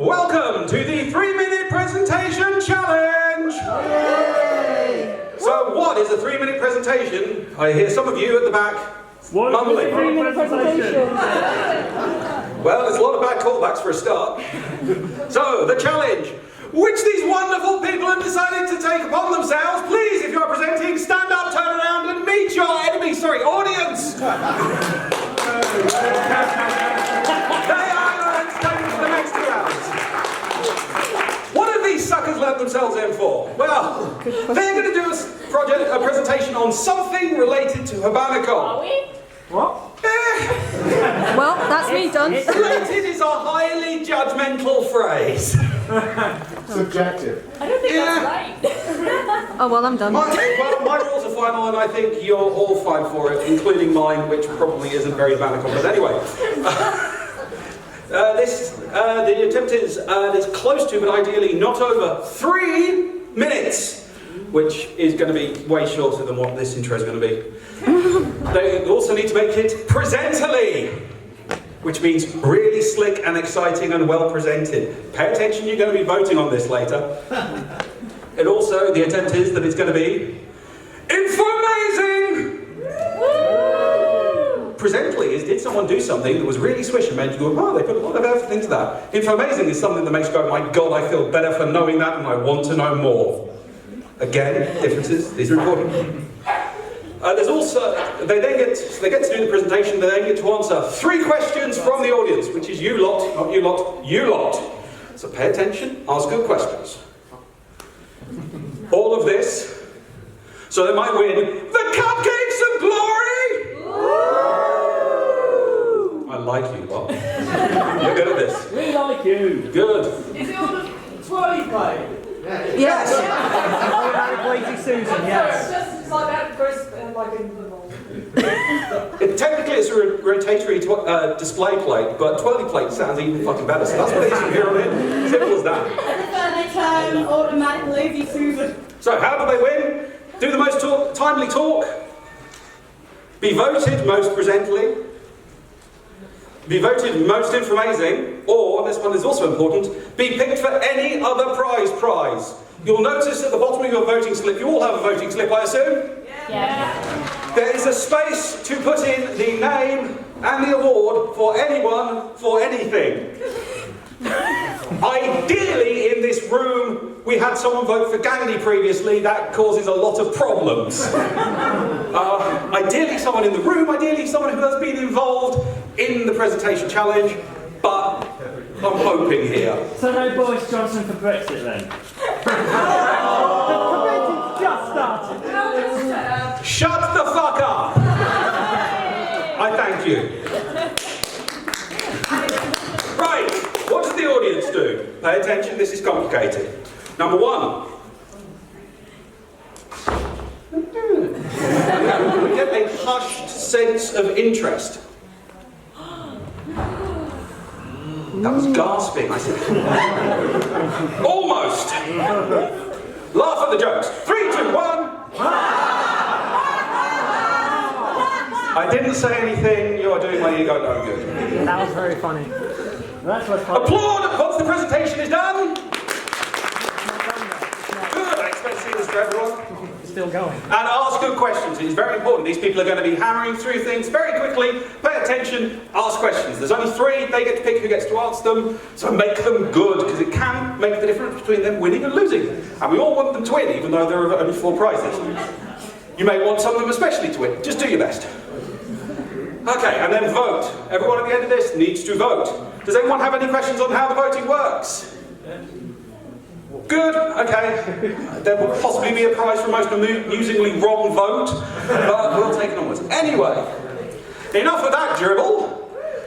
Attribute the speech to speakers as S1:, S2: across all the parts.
S1: Welcome to the 3-minute presentation challenge! Yay! So what is a 3-minute presentation? I hear some of you at the back mumbling.
S2: 3-minute presentation.
S1: Well, there's a lot of bad callbacks for a start. So, the challenge, which these wonderful people have decided to take upon themselves. Please, if you're presenting, stand up, turn around and meet your enemy, audience! They are your entertainment for the next 2 hours. What have these suckers let themselves in for? Well, they're going to do a presentation on something related to Hibanacon.
S3: Are we?
S2: What?
S4: Well, that's me done.
S1: Related is a highly judgmental phrase.
S5: Subjective.
S3: I don't think that's right.
S4: Oh, well, I'm done.
S1: My rules are final, and I think you're all fine for it, including mine, which probably isn't very Hibanacon. But anyway, the attempt is close to, but ideally not over, 3 minutes, which is going to be way shorter than what this intro is going to be. They also need to make it presentally, which means really slick and exciting and well presented. Pay attention, you're going to be voting on this later. And also, the attempt is that it's going to be informazing! Presently is, did someone do something that was really swish and made you go, oh, they put a lot of effort into that. Informazing is something that makes you go, my God, I feel better for knowing that and I want to know more. Again, differences, these are important. There's also, they get to do the presentation, they then get to answer 3 questions from the audience, which is you lot, not you lot, you lot. So pay attention, ask good questions. All of this, so they might win the Cupcakes of Glory! I like you lot. You're good at this.
S2: We like you.
S1: Good.
S3: Is it all the twirly play?
S4: Yes.
S2: Lazy Susan, yes.
S3: Just like that, crisp and like in the ball.
S1: Technically it's a rotatory display plate, but twirly plate sounds even fucking better, so that's what it is from here on in. Simple as that.
S3: Hibanacon, automatic lazy Susan.
S1: So how do they win? Do the most timely talk, be voted most presently, be voted most informazing, or, this one is also important, be picked for any other prize. You'll notice at the bottom of your voting slip, you all have a voting slip, I assume?
S3: Yeah.
S1: There is a space to put in the name and the award for anyone, for anything. Ideally, in this room, we had someone vote for Gandhi previously. That causes a lot of problems. Ideally, someone in the room. Ideally, someone who has been involved in the presentation challenge. But I'm hoping here.
S2: So no Boris Johnson for Brexit then? The convention's just started.
S1: Shut the fuck up! I thank you. Right, what does the audience do? Pay attention, this is complicated. Number 1. We get a hushed sense of interest. That was gasping, I said. Almost! Laugh at the jokes. 3, 2, 1. I didn't say anything, you are doing my ego no good.
S2: That was very funny. That's what's funny.
S1: Applaud once the presentation is done. Good, I expect to see this for everyone.
S2: It's still going.
S1: And ask good questions, it's very important. These people are going to be hammering through things very quickly. Pay attention, ask questions. There's only 3, they get to pick who gets to answer them. So make them good, because it can make the difference between them winning and losing. And we all want them to win, even though there are only 4 prizes. You may want some of them especially to win. Just do your best. Okay, and then vote. Everyone at the end of this needs to vote. Does anyone have any questions on how the voting works? Good, okay. There will possibly be a prize for most amusingly wrong vote, but we'll take it onwards. Anyway, enough of that dribble.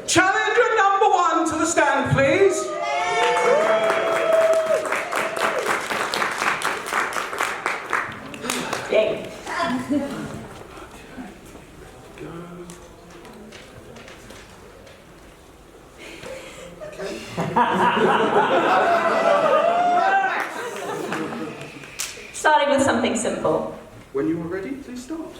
S1: Challenger number 1 to the stand, please.
S3: Yay.
S6: Starting with something simple.
S1: When you are ready, please start.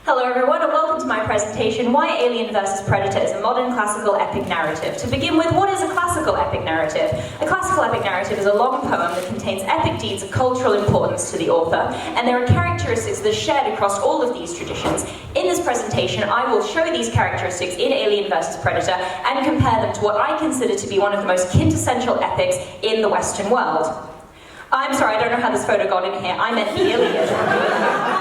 S6: Hello everyone and welcome to my presentation, Why Alien vs Predator is a Modern Classical Epic Narrative. To begin with, what is a classical epic narrative? A classical epic narrative is a long poem that contains epic deeds of cultural importance to the author, and there are characteristics that are shared across all of these traditions. In this presentation, I will show these characteristics in Alien vs Predator and compare them to what I consider to be one of the most quintessential epics in the Western world. I'm sorry, I don't know how this photo got in here. I meant the Iliad.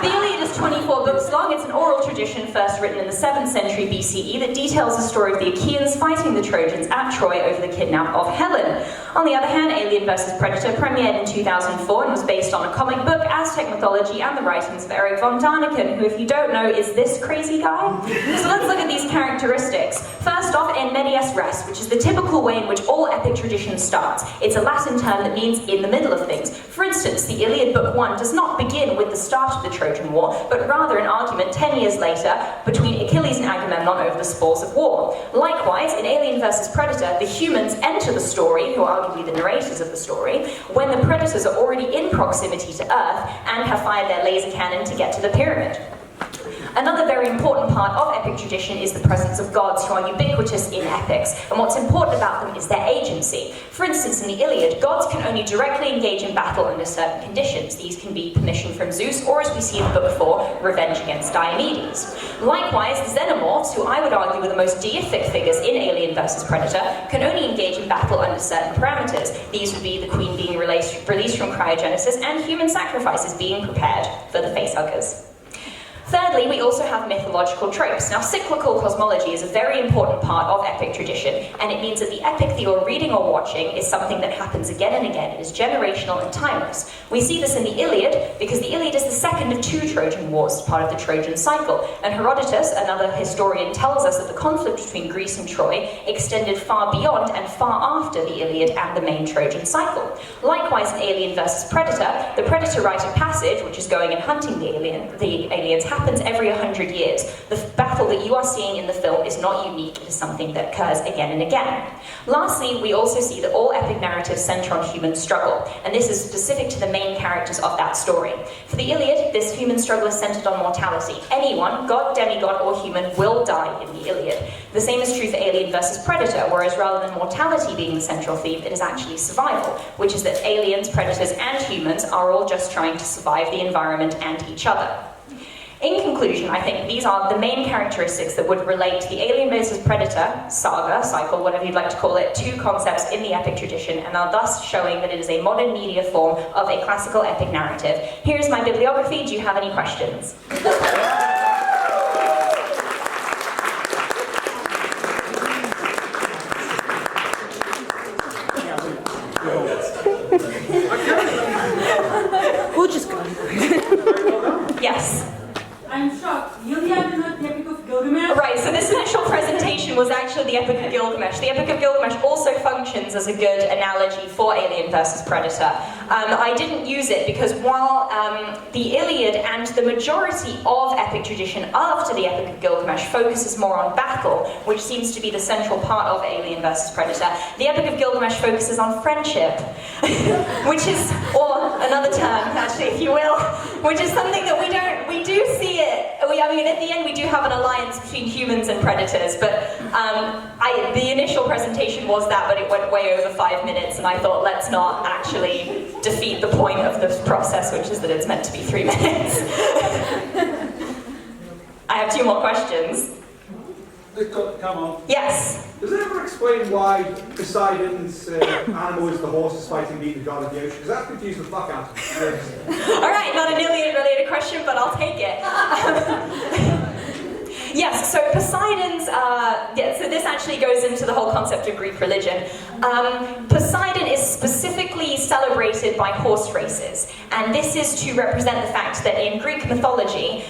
S6: The Iliad is 24 books long. It's an oral tradition first written in the 7th century BCE that details the story of the Achaeans fighting the Trojans at Troy over the kidnap of Helen. On the other hand, Alien vs Predator premiered in 2004 and was based on a comic book, Aztec mythology, and the writings of Eric von Däniken, who, if you don't know, is this crazy guy. So let's look at these characteristics. First off, in medias res, which is the typical way in which all epic tradition starts. It's a Latin term that means in the middle of things. For instance, the Iliad Book 1 does not begin with the start of the Trojan War, but rather an argument 10 years later between Achilles and Agamemnon over the spoils of war. Likewise, in Alien vs Predator, the humans enter the story, who are arguably the narrators of the story, when the predators are already in proximity to Earth and have fired their laser cannon to get to the pyramid. Another very important part of epic tradition is the presence of gods, who are ubiquitous in epics, and what's important about them is their agency. For instance, in the Iliad, gods can only directly engage in battle under certain conditions. These can be permission from Zeus, or as we see in the book before, revenge against Diomedes. Likewise, the xenomorphs, who I would argue are the most deific figures in Alien vs Predator, can only engage in battle under certain parameters. These would be the queen being released from cryogenesis and human sacrifices being prepared for the facehuggers. Thirdly, we also have mythological tropes. Now, cyclical cosmology is a very important part of epic tradition, and it means that the epic that you're reading or watching is something that happens again and again. It is generational and timeless. We see this in the Iliad, because the Iliad is the second of 2 Trojan Wars, part of the Trojan cycle. And Herodotus, another historian, tells us that the conflict between Greece and Troy extended far beyond and far after the Iliad and the main Trojan cycle. Likewise, in Alien vs Predator, the predator rite of passage, which is going and hunting the aliens, happens every 100 years. The battle that you are seeing in the film is not unique, it is something that occurs again and again. Lastly, we also see that all epic narratives center on human struggle, and this is specific to the main characters of that story. For the Iliad, this human struggle is centered on mortality. Anyone, god, demigod, or human, will die in the Iliad. The same is true for Alien vs Predator, whereas rather than mortality being the central theme, it is actually survival, which is that aliens, predators, and humans are all just trying to survive the environment and each other. In conclusion, I think these are the main characteristics that would relate the Alien vs Predator saga, cycle, whatever you'd like to call it, to concepts in the epic tradition, and are thus showing that it is a modern media form of a classical epic narrative. Here's my bibliography. Do you have any questions?
S4: We'll just go.
S6: Yes.
S3: I'm shocked. Iliad is not the Epic of Gilgamesh?
S6: Right, so this initial presentation was actually the Epic of Gilgamesh. The Epic of Gilgamesh also functions as a good analogy for Alien vs Predator. I didn't use it because while the Iliad and the majority of epic tradition after the Epic of Gilgamesh focuses more on battle, which seems to be the central part of Alien vs Predator, the Epic of Gilgamesh focuses on friendship, which is, or another term, actually, if you will, which is something that we do see it. I mean, at the end we do have an alliance between humans and predators, but the initial presentation was that, but it went way over 5 minutes, and I thought, let's not actually defeat the point of this process, which is that it's meant to be 3 minutes. I have 2 more questions.
S5: Come on.
S6: Yes?
S5: Does it ever explain why Poseidon's animal is the horses fighting being the god of the ocean? Because that confused the fuck out of me.
S6: Alright, not an Iliad-related question, but I'll take it. Yes, so Poseidon's, so this actually goes into the whole concept of Greek religion. Poseidon is specifically celebrated by horse races, and this is to represent the fact that in Greek mythology,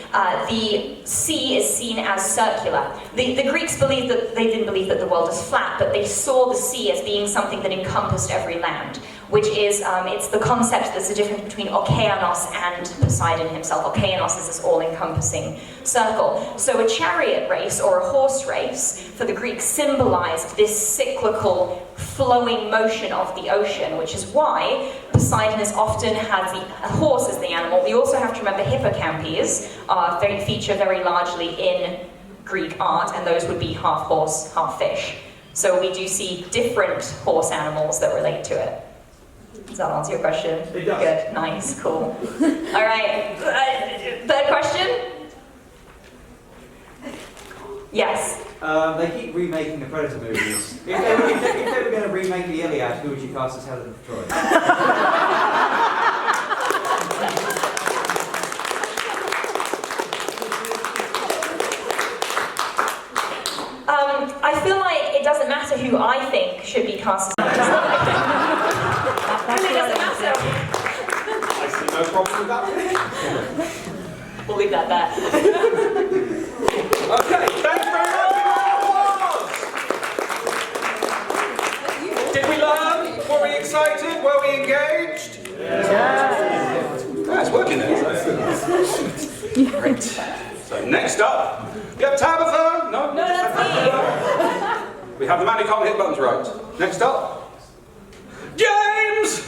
S6: the sea is seen as circular. The Greeks believed that, they didn't believe that the world is flat, but they saw the sea as being something that encompassed every land. which is, it's the concept that's the difference between Okeanos and Poseidon himself. Okeanos is this all-encompassing circle. So a chariot race or a horse race for the Greeks symbolized this cyclical flowing motion of the ocean, which is why Poseidon has often had the horse as the animal. We also have to remember hippocampes feature very largely in Greek art, and those would be half horse, half fish. So we do see different horse animals that relate to it. Does that answer your question?
S5: It does.
S6: Good, nice, cool. All right, third question? Yes.
S7: They keep remaking the Predator movies. If they were going to remake the Iliad, who would you cast as Helen of Troy?
S6: I feel like it doesn't matter who I think should be cast as really doesn't matter.
S1: I see no problem with that.
S6: We'll leave that there.
S1: Okay, thanks very much. Did we learn? Were we excited? Were we engaged? Yeah, it's working there. Great. So next up, we have Tabitha. No,
S6: that's me.
S1: We have the man who can't hit buttons right. Next up, James.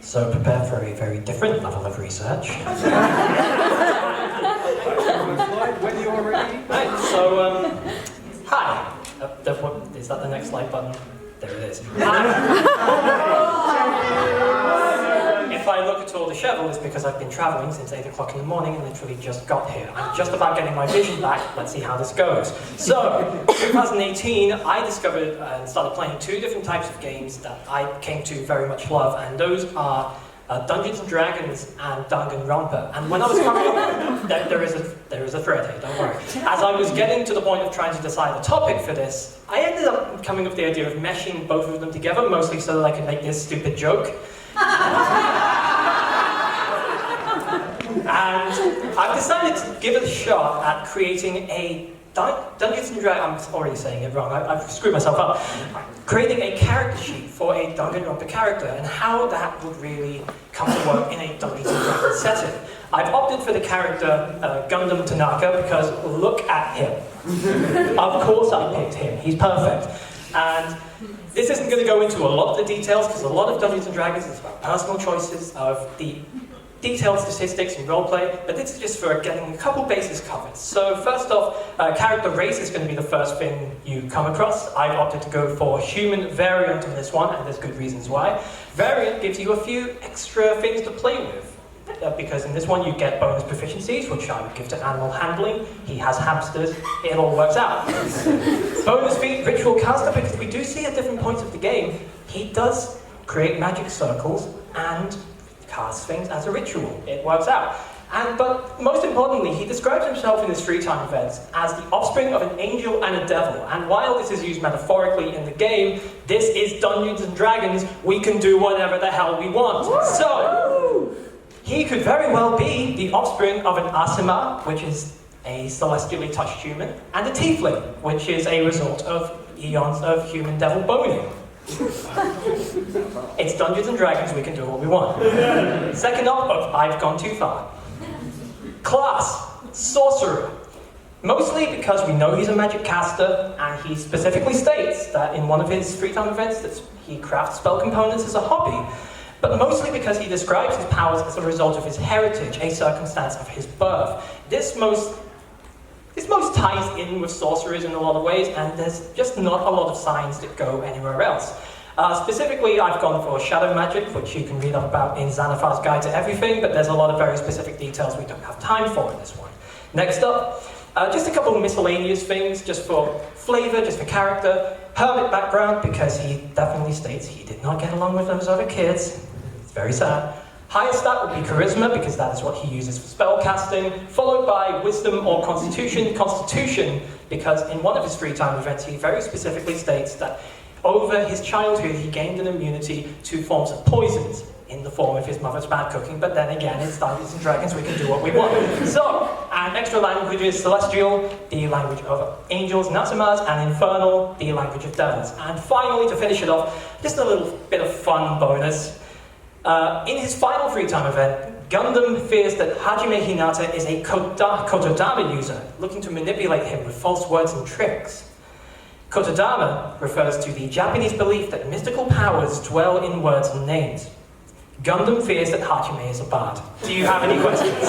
S8: So prepare for a very different level of research.
S1: When you're ready.
S8: Right, so, hi. Is that the next slide button? There it is. If I look at all disheveled, it's because I've been traveling since 8 o'clock in the morning and literally just got here. I'm just about getting my vision back. Let's see how this goes. So, 2018, I discovered and started playing 2 different types of games that I came to very much love, and those are Dungeons and Dragons and Danganronpa. And when I was coming up, there is a thread here, don't worry. As I was getting to the point of trying to decide the topic for this, I ended up coming up with the idea of meshing both of them together, mostly so that I could make this stupid joke. And I've decided to give it a shot at creating a Dungeons and Dragons. I'm already saying it wrong. I've screwed myself up. Creating a character sheet for a Danganronpa character and how that would really come to work in a Dungeons and Dragons setting. I've opted for the character Gundam Tanaka because look at him. Of course I picked him. He's perfect. And this isn't going to go into a lot of the details because a lot of Dungeons and Dragons is about personal choices of the detailed statistics and roleplay, but this is just for getting a couple bases covered. So first off, character race is going to be the first thing you come across. I've opted to go for human variant on this one, and there's good reasons why. Variant gives you a few extra things to play with, because in this one you get bonus proficiencies, which I would give to animal handling. He has hamsters, it all works out. Bonus feat, ritual caster, because we do see at different points of the game, he does create magic circles and cast things as a ritual. It works out. But most importantly, he describes himself in his free time events as the offspring of an angel and a devil. And while this is used metaphorically in the game, this is Dungeons and Dragons. We can do whatever the hell we want. So, he could very well be the offspring of an Asima, which is a celestially touched human, and a tiefling, which is a result of eons of human devil boning. It's Dungeons and Dragons, we can do what we want. Second up, I've gone too far. Class, sorcerer. Mostly because we know he's a magic caster, and he specifically states that in one of his free time events that he crafts spell components as a hobby, but mostly because he describes his powers as a result of his heritage, a circumstance of his birth. This most ties in with sorcerers in a lot of ways, and there's just not a lot of signs that go anywhere else. Specifically, I've gone for shadow magic, which you can read up about in Xanathar's Guide to Everything, but there's a lot of very specific details we don't have time for in this one. Next up, just a couple of miscellaneous things, just for flavour, just for character. Hermit background, because he definitely states he did not get along with those other kids. It's very sad. Highest stat would be charisma, because that is what he uses for spell casting, followed by wisdom or constitution. Constitution, because in one of his free time events, he very specifically states that over his childhood, he gained an immunity to forms of poisons. in the form of his mother's bad cooking, but then again, it's Dungeons and Dragons, we can do what we want. So, and extra languages, Celestial, the language of angels, Natsumas, and Infernal, the language of devils. And finally, to finish it off, just a little bit of fun bonus. In his final free time event, Gundam fears that Hajime Hinata is a Kotodama user, looking to manipulate him with false words and tricks. Kotodama refers to the Japanese belief that mystical powers dwell in words and names. Gundam fears that Hajime is a bard. Do you have any questions?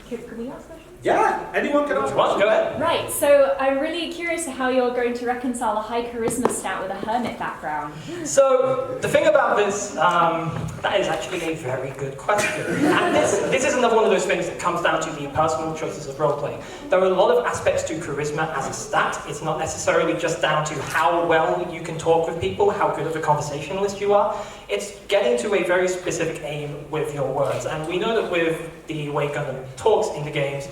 S9: Can we ask questions?
S1: Yeah, anyone can ask
S8: Go ahead.
S9: Right, so I'm really curious how you're going to reconcile a high charisma stat with a hermit background.
S8: So, the thing about this, that is actually a very good question. And this is another one of those things that comes down to the personal choices of roleplay. There are a lot of aspects to charisma as a stat. It's not necessarily just down to how well you can talk with people, how good of a conversationalist you are. It's getting to a very specific aim with your words. And we know that with the way Gundam talks in the games,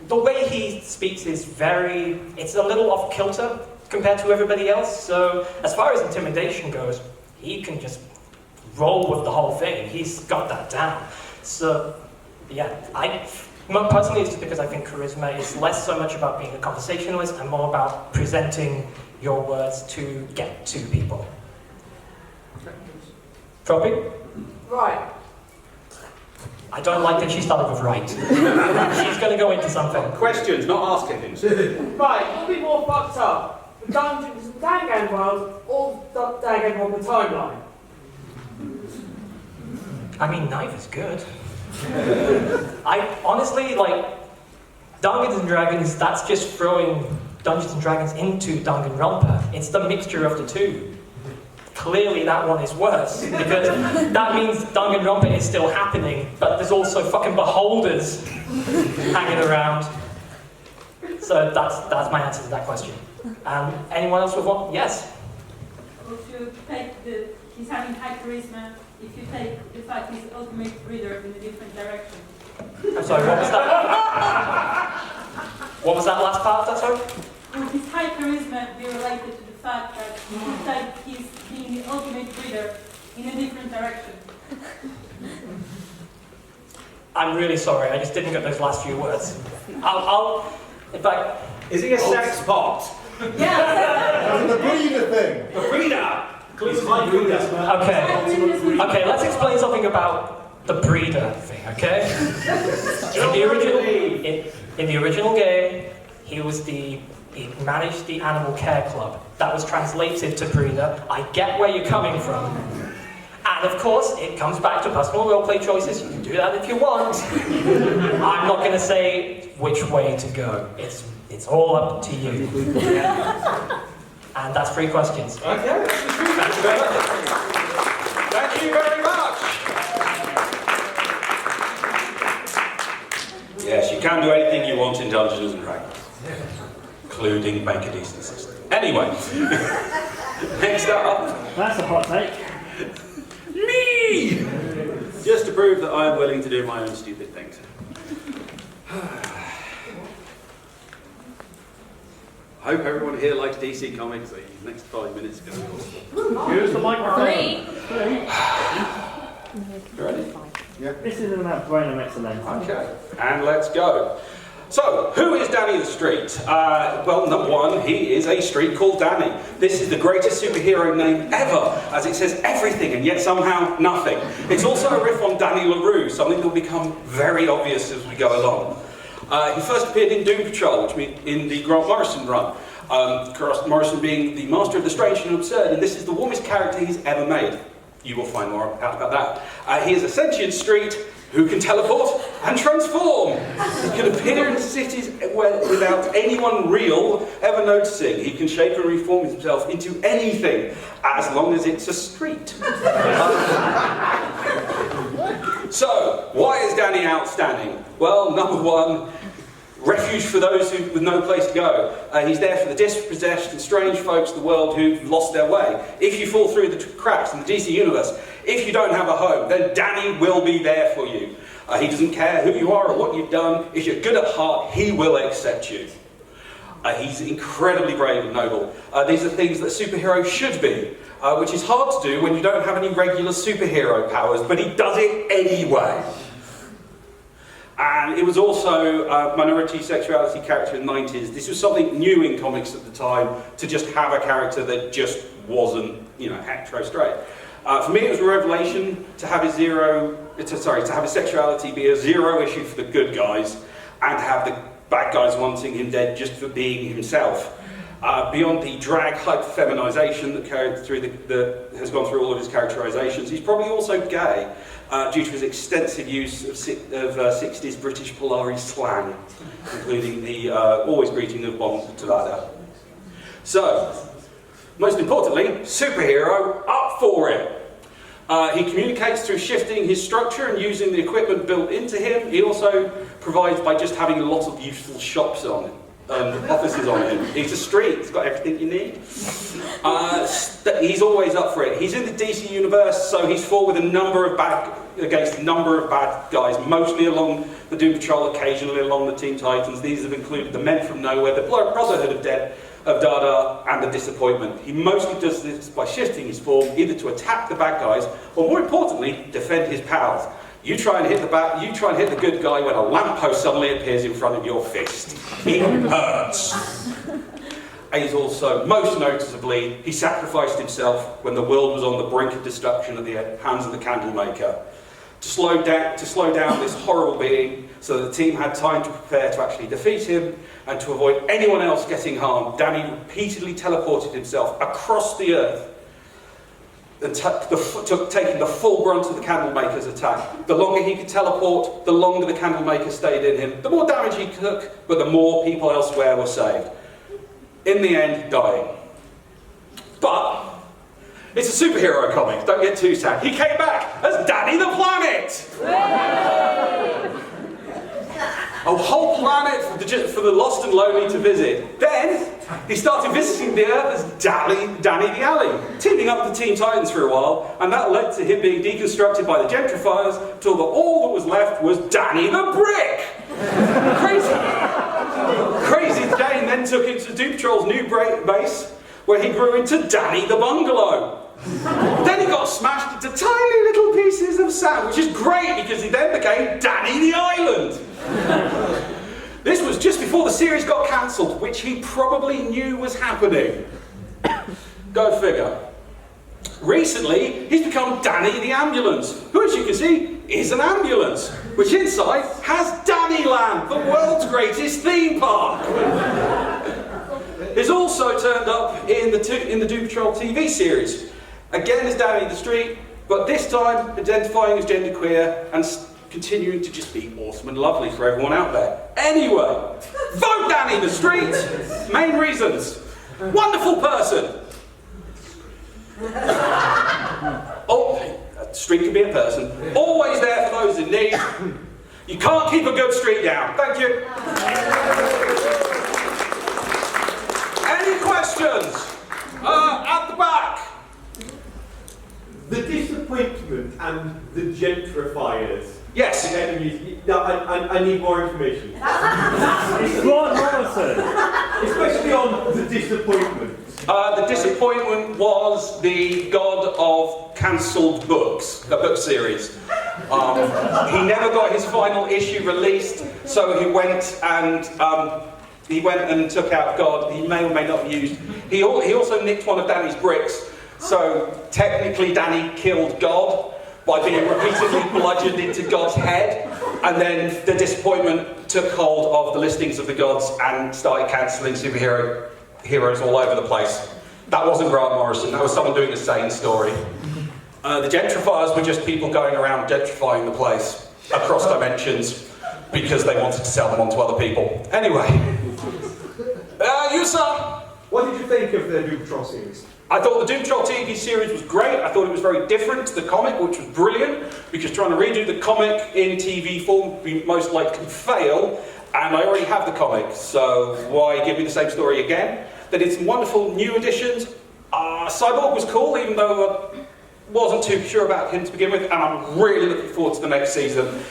S8: the way he speaks is it's a little off kilter compared to everybody else. So as far as intimidation goes, he can just roll with the whole thing. He's got that down. So yeah, personally it's just because I think charisma is less so much about being a conversationalist and more about presenting your words to get to people. Tropi?
S3: Right.
S8: I don't like that she started with right. She's going to go into something.
S1: Questions, not asking things.
S10: Right, what would be more fucked up? The Dungeons and Dragons world or the Danganronpa timeline?
S8: I mean, neither's good. I honestly, Dungeons and Dragons, that's just throwing Dungeons and Dragons into Danganronpa. It's the mixture of the two. Clearly that one is worse, because that means Danganronpa is still happening, but there's also fucking beholders hanging around. So that's my answer to that question. Anyone else with one? Yes?
S3: If you take he's having high charisma, if you take the fact he's ultimate breeder in a different direction.
S8: I'm sorry, what was that? What was that last part of that, sorry?
S3: Would his high charisma be related to the fact that if you take he's being the ultimate breeder in a different direction?
S8: I'm really sorry, I just didn't get those last few words. In fact...
S1: Is he a sex pot?
S3: Yeah!
S5: The breeder thing.
S1: The breeder!
S8: Okay, let's explain something about the breeder thing, okay? In the original game, he managed the animal care club. That was translated to breeder. I get where you're coming from. And of course, it comes back to personal roleplay choices. You can do that if you want. I'm not going to say which way to go. It's all up to you. And that's 3 questions.
S1: Okay, thank you very much. Thank you very much. Yes, you can do anything you want in Dungeons and Dragons, including make a decent system. Anyway, next up.
S2: That's a hot take.
S1: Me! Just to prove that I am willing to do my own stupid things. I hope everyone here likes DC Comics. The next 5 minutes are going to be awesome.
S2: Use the microphone.
S9: 3.
S1: You ready?
S2: Yeah. This is about brain mixer then.
S1: Okay, and let's go. So, who is Danny the Street? Well, number one, he is a street called Danny. This is the greatest superhero name ever, as it says everything and yet somehow nothing. It's also a riff on Danny LaRue, something that will become very obvious as we go along. He first appeared in Doom Patrol, which means in the Grant Morrison run. Grant Morrison being the master of the strange and absurd, and this is the warmest character he's ever made. You will find more out about that. He is a sentient street who can teleport and transform. He can appear in cities without anyone real ever noticing. He can shape and reform himself into anything, as long as it's a street. So, why is Danny outstanding? Well, number one, refuge for those with no place to go. He's there for the dispossessed and strange folks of the world who've lost their way. If you fall through the cracks in the DC universe, if you don't have a home, then Danny will be there for you. He doesn't care who you are or what you've done. If you're good at heart, he will accept you. He's incredibly brave and noble. These are things that superheroes should be, which is hard to do when you don't have any regular superhero powers, but he does it anyway. And it was also a minority sexuality character in the 90s. This was something new in comics at the time, to just have a character that just wasn't, hetero straight. For me, it was a revelation to have his sexuality be a zero issue for the good guys, and to have the bad guys wanting him dead just for being himself. Beyond the drag hyper-feminization that has gone through all of his characterizations, he's probably also gay, due to his extensive use of 60s British Polari slang, including the always greeting of Bond to Lada. So, most importantly, superhero, up for it. He communicates through shifting his structure and using the equipment built into him. He also provides by just having a lot of useful shops on him. Offices on him. He's a street, he's got everything you need. He's always up for it. He's in the DC universe, so he's fought with against a number of bad guys, mostly along the Doom Patrol, occasionally along the Teen Titans. These have included the Men from Nowhere, the Brotherhood of Dada, and the Disappointment. He mostly does this by shifting his form, either to attack the bad guys, or more importantly, defend his pals. You try and hit the good guy when a lamppost suddenly appears in front of your fist. It hurts. And he's also, most noticeably, he sacrificed himself when the world was on the brink of destruction at the hands of the Candlemaker. To slow down this horrible being, so that the team had time to prepare to actually defeat him, and to avoid anyone else getting harmed, Danny repeatedly teleported himself across the Earth, and taking the full brunt of the Candlemaker's attack. The longer he could teleport, the longer the Candlemaker stayed in him, the more damage he took, but the more people elsewhere were saved. In the end, dying. But it's a superhero comic, don't get too sad. He came back as Danny the Planet! A whole planet for the lost and lonely to visit. Then, he started visiting the Earth as Danny the Alley, teaming up with the Teen Titans for a while, and that led to him being deconstructed by the gentrifiers, till all that was left was Danny the Brick! Crazy Dane then took him to Doom Patrol's new base, where he grew into Danny the Bungalow. Then he got smashed into tiny little pieces of sand, which is great because he then became Danny the Island. This was just before the series got cancelled, which he probably knew was happening. Go figure. Recently, he's become Danny the Ambulance, who, as you can see, is an ambulance, which inside has Dannyland, the world's greatest theme park. He's also turned up in the Doom Patrol TV series, again as Danny the Street, but this time identifying as genderqueer and continuing to just be awesome and lovely for everyone out there. Anyway, vote Danny the Street! Main reasons. Wonderful person. Oh, a street can be a person. Always there for those in need. You can't keep a good street down. Thank you. Any questions? At the back.
S11: The Disappointment and the Gentrifiers.
S1: Yes.
S11: I need more information.
S2: What, Morrison?
S11: Especially on the Disappointment.
S1: The Disappointment was the god of cancelled books, a book series. He never got his final issue released, so he went and took out God. He may or may not have used. He also nicked one of Danny's bricks, so technically Danny killed God by being repeatedly bludgeoned into God's head, and then the Disappointment took hold of the listings of the gods and started cancelling heroes all over the place. That wasn't Grant Morrison, that was someone doing a sane story. The Gentrifiers were just people going around gentrifying the place across dimensions because they wanted to sell them on to other people. Anyway, you sir?
S5: What did you think of the Doom Patrol series?
S1: I thought the Doom Patrol TV series was great. I thought it was very different to the comic, which was brilliant, because trying to redo the comic in TV form would be most likely fail, and I already have the comic, so why give me the same story again? They did some wonderful new additions. Cyborg was cool, even though I wasn't too sure about him to begin with, and I'm really looking forward to the next season,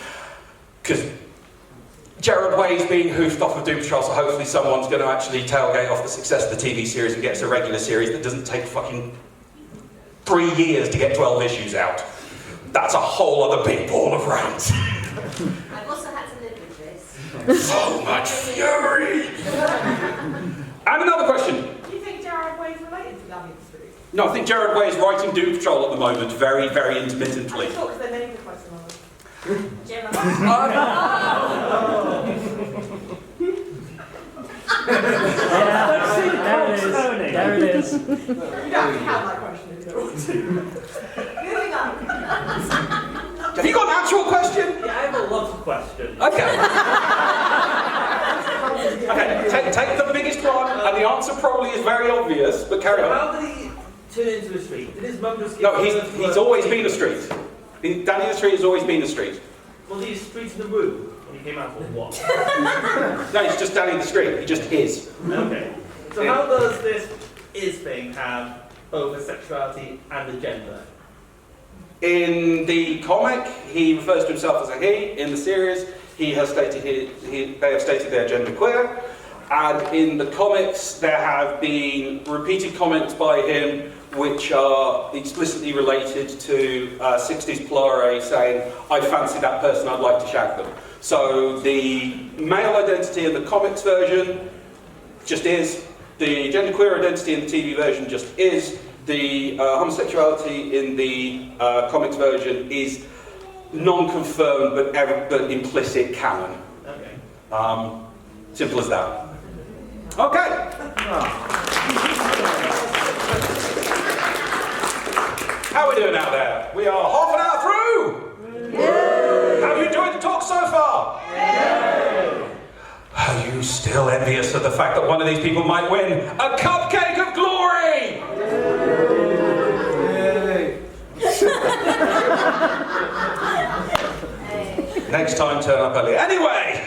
S1: because Gerard Way's being hoofed off of Doom Patrol, so hopefully someone's going to actually tailgate off the success of the TV series and gets a regular series that doesn't take fucking 3 years to get 12 issues out. That's a whole other big ball of rant.
S12: I've also had to live with this.
S1: So much fury! And another question.
S10: Do you think Gerard Way's related to Daniel Street?
S1: No, I think Gerard Way is writing Doom Patrol at the moment, very, very intermittently.
S10: I thought because they named the question on it.
S12: Gemma.
S2: There it is.
S10: You don't actually have that question if you don't want to.
S12: Moving on.
S1: Have you got an actual question?
S2: Yeah, I have a lot of questions.
S1: Okay. Okay, take the biggest one, and the answer probably is very obvious, but carry on.
S2: How did he turn into a street? Did his mum just
S1: No, he's always been a street. Danny the Street has always been a street.
S2: Was he a street in the room when he came out, or what?
S1: No, he's just Danny the Street. He just is.
S2: Okay. So how does this is thing have both a sexuality and a gender?
S1: In the comic, he refers to himself as a he. In the series, he has stated they have stated they're genderqueer. And in the comics, there have been repeated comments by him which are explicitly related to 60s Polare saying, I fancy that person, I'd like to shag them. So the male identity in the comics version just is. The genderqueer identity in the TV version just is. The homosexuality in the comics version is non-confirmed but implicit canon.
S2: Okay.
S1: Simple as that. Okay. How are we doing out there? We are half an hour through. Yay. Have you enjoyed the talk so far? Yay. Are you still envious of the fact that one of these people might win a cupcake of glory? Next time, turn up early. Anyway,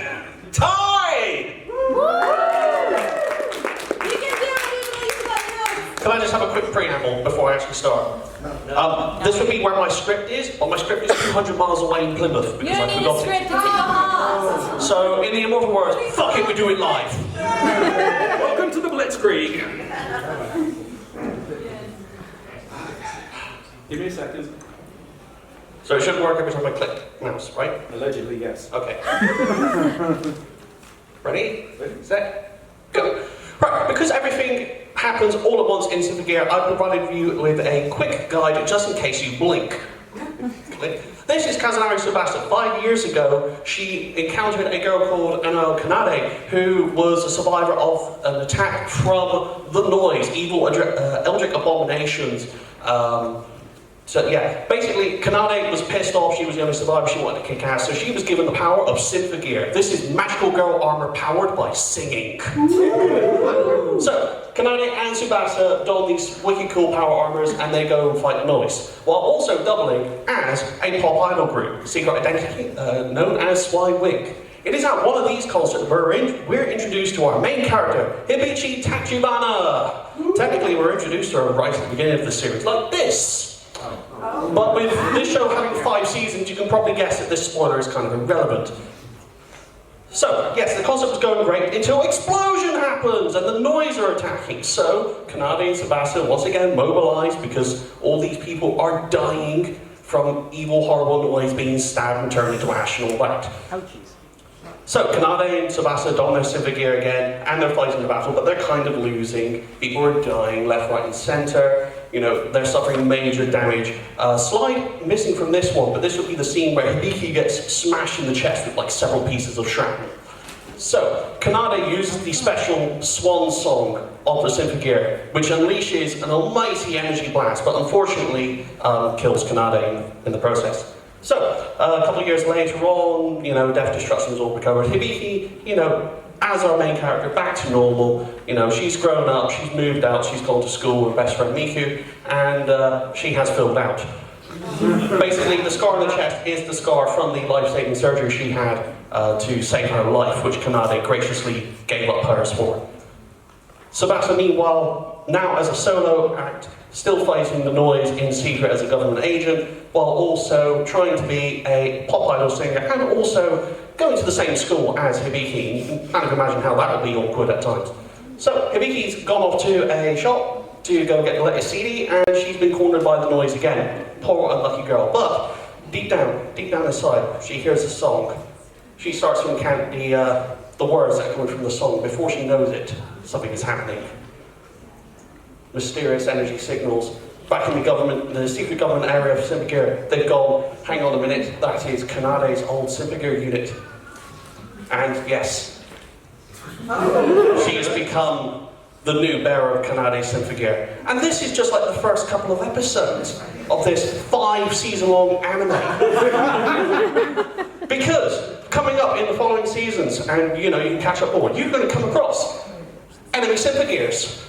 S1: Ty!
S13: Can I just have a quick preamble before I actually start? This would be where my script is, but my script is 200 miles away in Plymouth because I forgot it. So, in the immortal words, fuck it, we do it live.
S1: Welcome to the Blitzkrieg. Give me a second.
S13: So it should work every time I click mouse, right?
S1: Allegedly, yes.
S13: Okay. Ready? Set? Go. Right, because everything happens all at once in Civic Gear, I provided you with a quick guide just in case you blink. This is Kazunari Tsubasa. 5 years ago, she encountered a girl called Ano Kanade, who was a survivor of an attack from the Noise, evil eldritch abominations. So yeah, basically, Kanade was pissed off, she was the only survivor, she wanted to kick ass, so she was given the power of Synth Gear. This is magical girl armor powered by singing. So, Kanade and Tsubasa don these wicked cool power armors and they go and fight the Noise, while also doubling as a pop idol group, secret identity known as Sly Wig. It is at one of these concerts we're introduced to our main character, Hibichi Tachibana. Technically, we're introduced to her right at the beginning of the series, like this. But with this show having 5 seasons, you can probably guess that this spoiler is kind of irrelevant. So, yes, the concept was going great until explosion happens and the Noise are attacking. So, Kanade and Tsubasa once again mobilise because all these people are dying from evil, horrible Noise being stabbed and turned into ash and all that.
S2: Ouchies.
S13: So, Kanade and Tsubasa don their Civic Gear again, and they're fighting the battle, but they're kind of losing. People are dying left, right, and centre. You know, they're suffering major damage. Slide missing from this one, but this would be the scene where Hibiki gets smashed in the chest with like several pieces of shrapnel. So, Kanade uses the special swan song of the Civic Gear, which unleashes an almighty energy blast, but unfortunately kills Kanade in the process. So, a couple of years later on, you know, Death Destruction is all recovered. Hibiki, you know, as our main character, back to normal. You know, she's grown up, she's moved out, she's gone to school with best friend Miku, and she has filled out. Basically, the scar on the chest is the scar from the life-saving surgery she had to save her life, which Kanade graciously gave up hers for. Tsubasa, meanwhile, now as a solo act, still fighting the Noise in secret as a government agent, while also trying to be a pop idol singer and also going to the same school as Hibiki. You can kind of imagine how that would be awkward at times. So Hibiki's gone off to a shop to go get the latest CD, and she's been cornered by the noise again. Poor unlucky girl. But deep down inside, she hears a song. She starts to recount the words that are coming from the song. Before she knows it, something is happening. Mysterious energy signals. Back in the secret government area of Sympagir, they've gone, hang on a minute, that is Kanade's old Sympagir unit. And yes, she has become the new bearer of Kanade's Sympagir. And this is just like the first couple of episodes of this 5-season-long anime. Because coming up in the following seasons, and you can catch up more, you're going to come across enemy Sympagirs.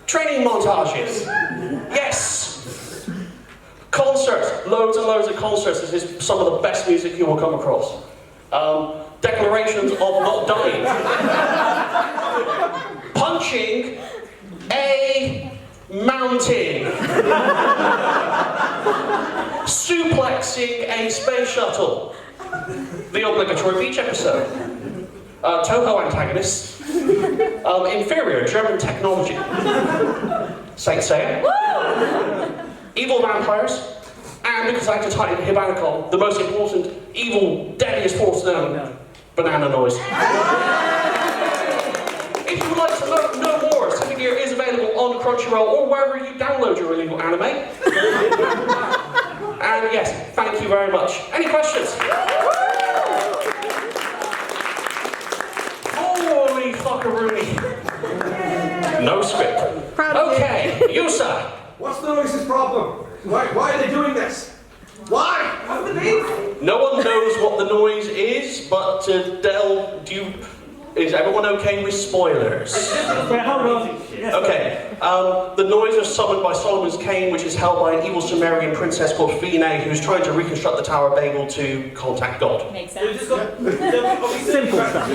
S13: Training montages. Yes. Concerts. Loads and loads of concerts. This is some of the best music you will come across. Declarations of not dying. Punching a mountain. Suplexing a space shuttle. The obligatory beach episode. Toho antagonists. Inferior German technology. Saint Seiya. Evil vampires. And because I had to tighten Hibanacon, the most important, evil, deadliest force known, banana noise. If you would like to know more, Sympagir is available on Crunchyroll or wherever you download your illegal anime. And yes, thank you very much. Any questions? Holy fuckaroonie. No script. Okay, Yusa.
S5: What's the noise's problem? Why are they doing this? Why? What's the name?
S13: No one knows what the noise is, but is everyone okay with spoilers?
S2: Yeah, hold on.
S13: Okay, the noise was summoned by Solomon's Cane, which is held by an evil Sumerian princess called Fine, who's trying to reconstruct the Tower of Babel to contact God.
S9: Makes sense.
S2: Simple stuff.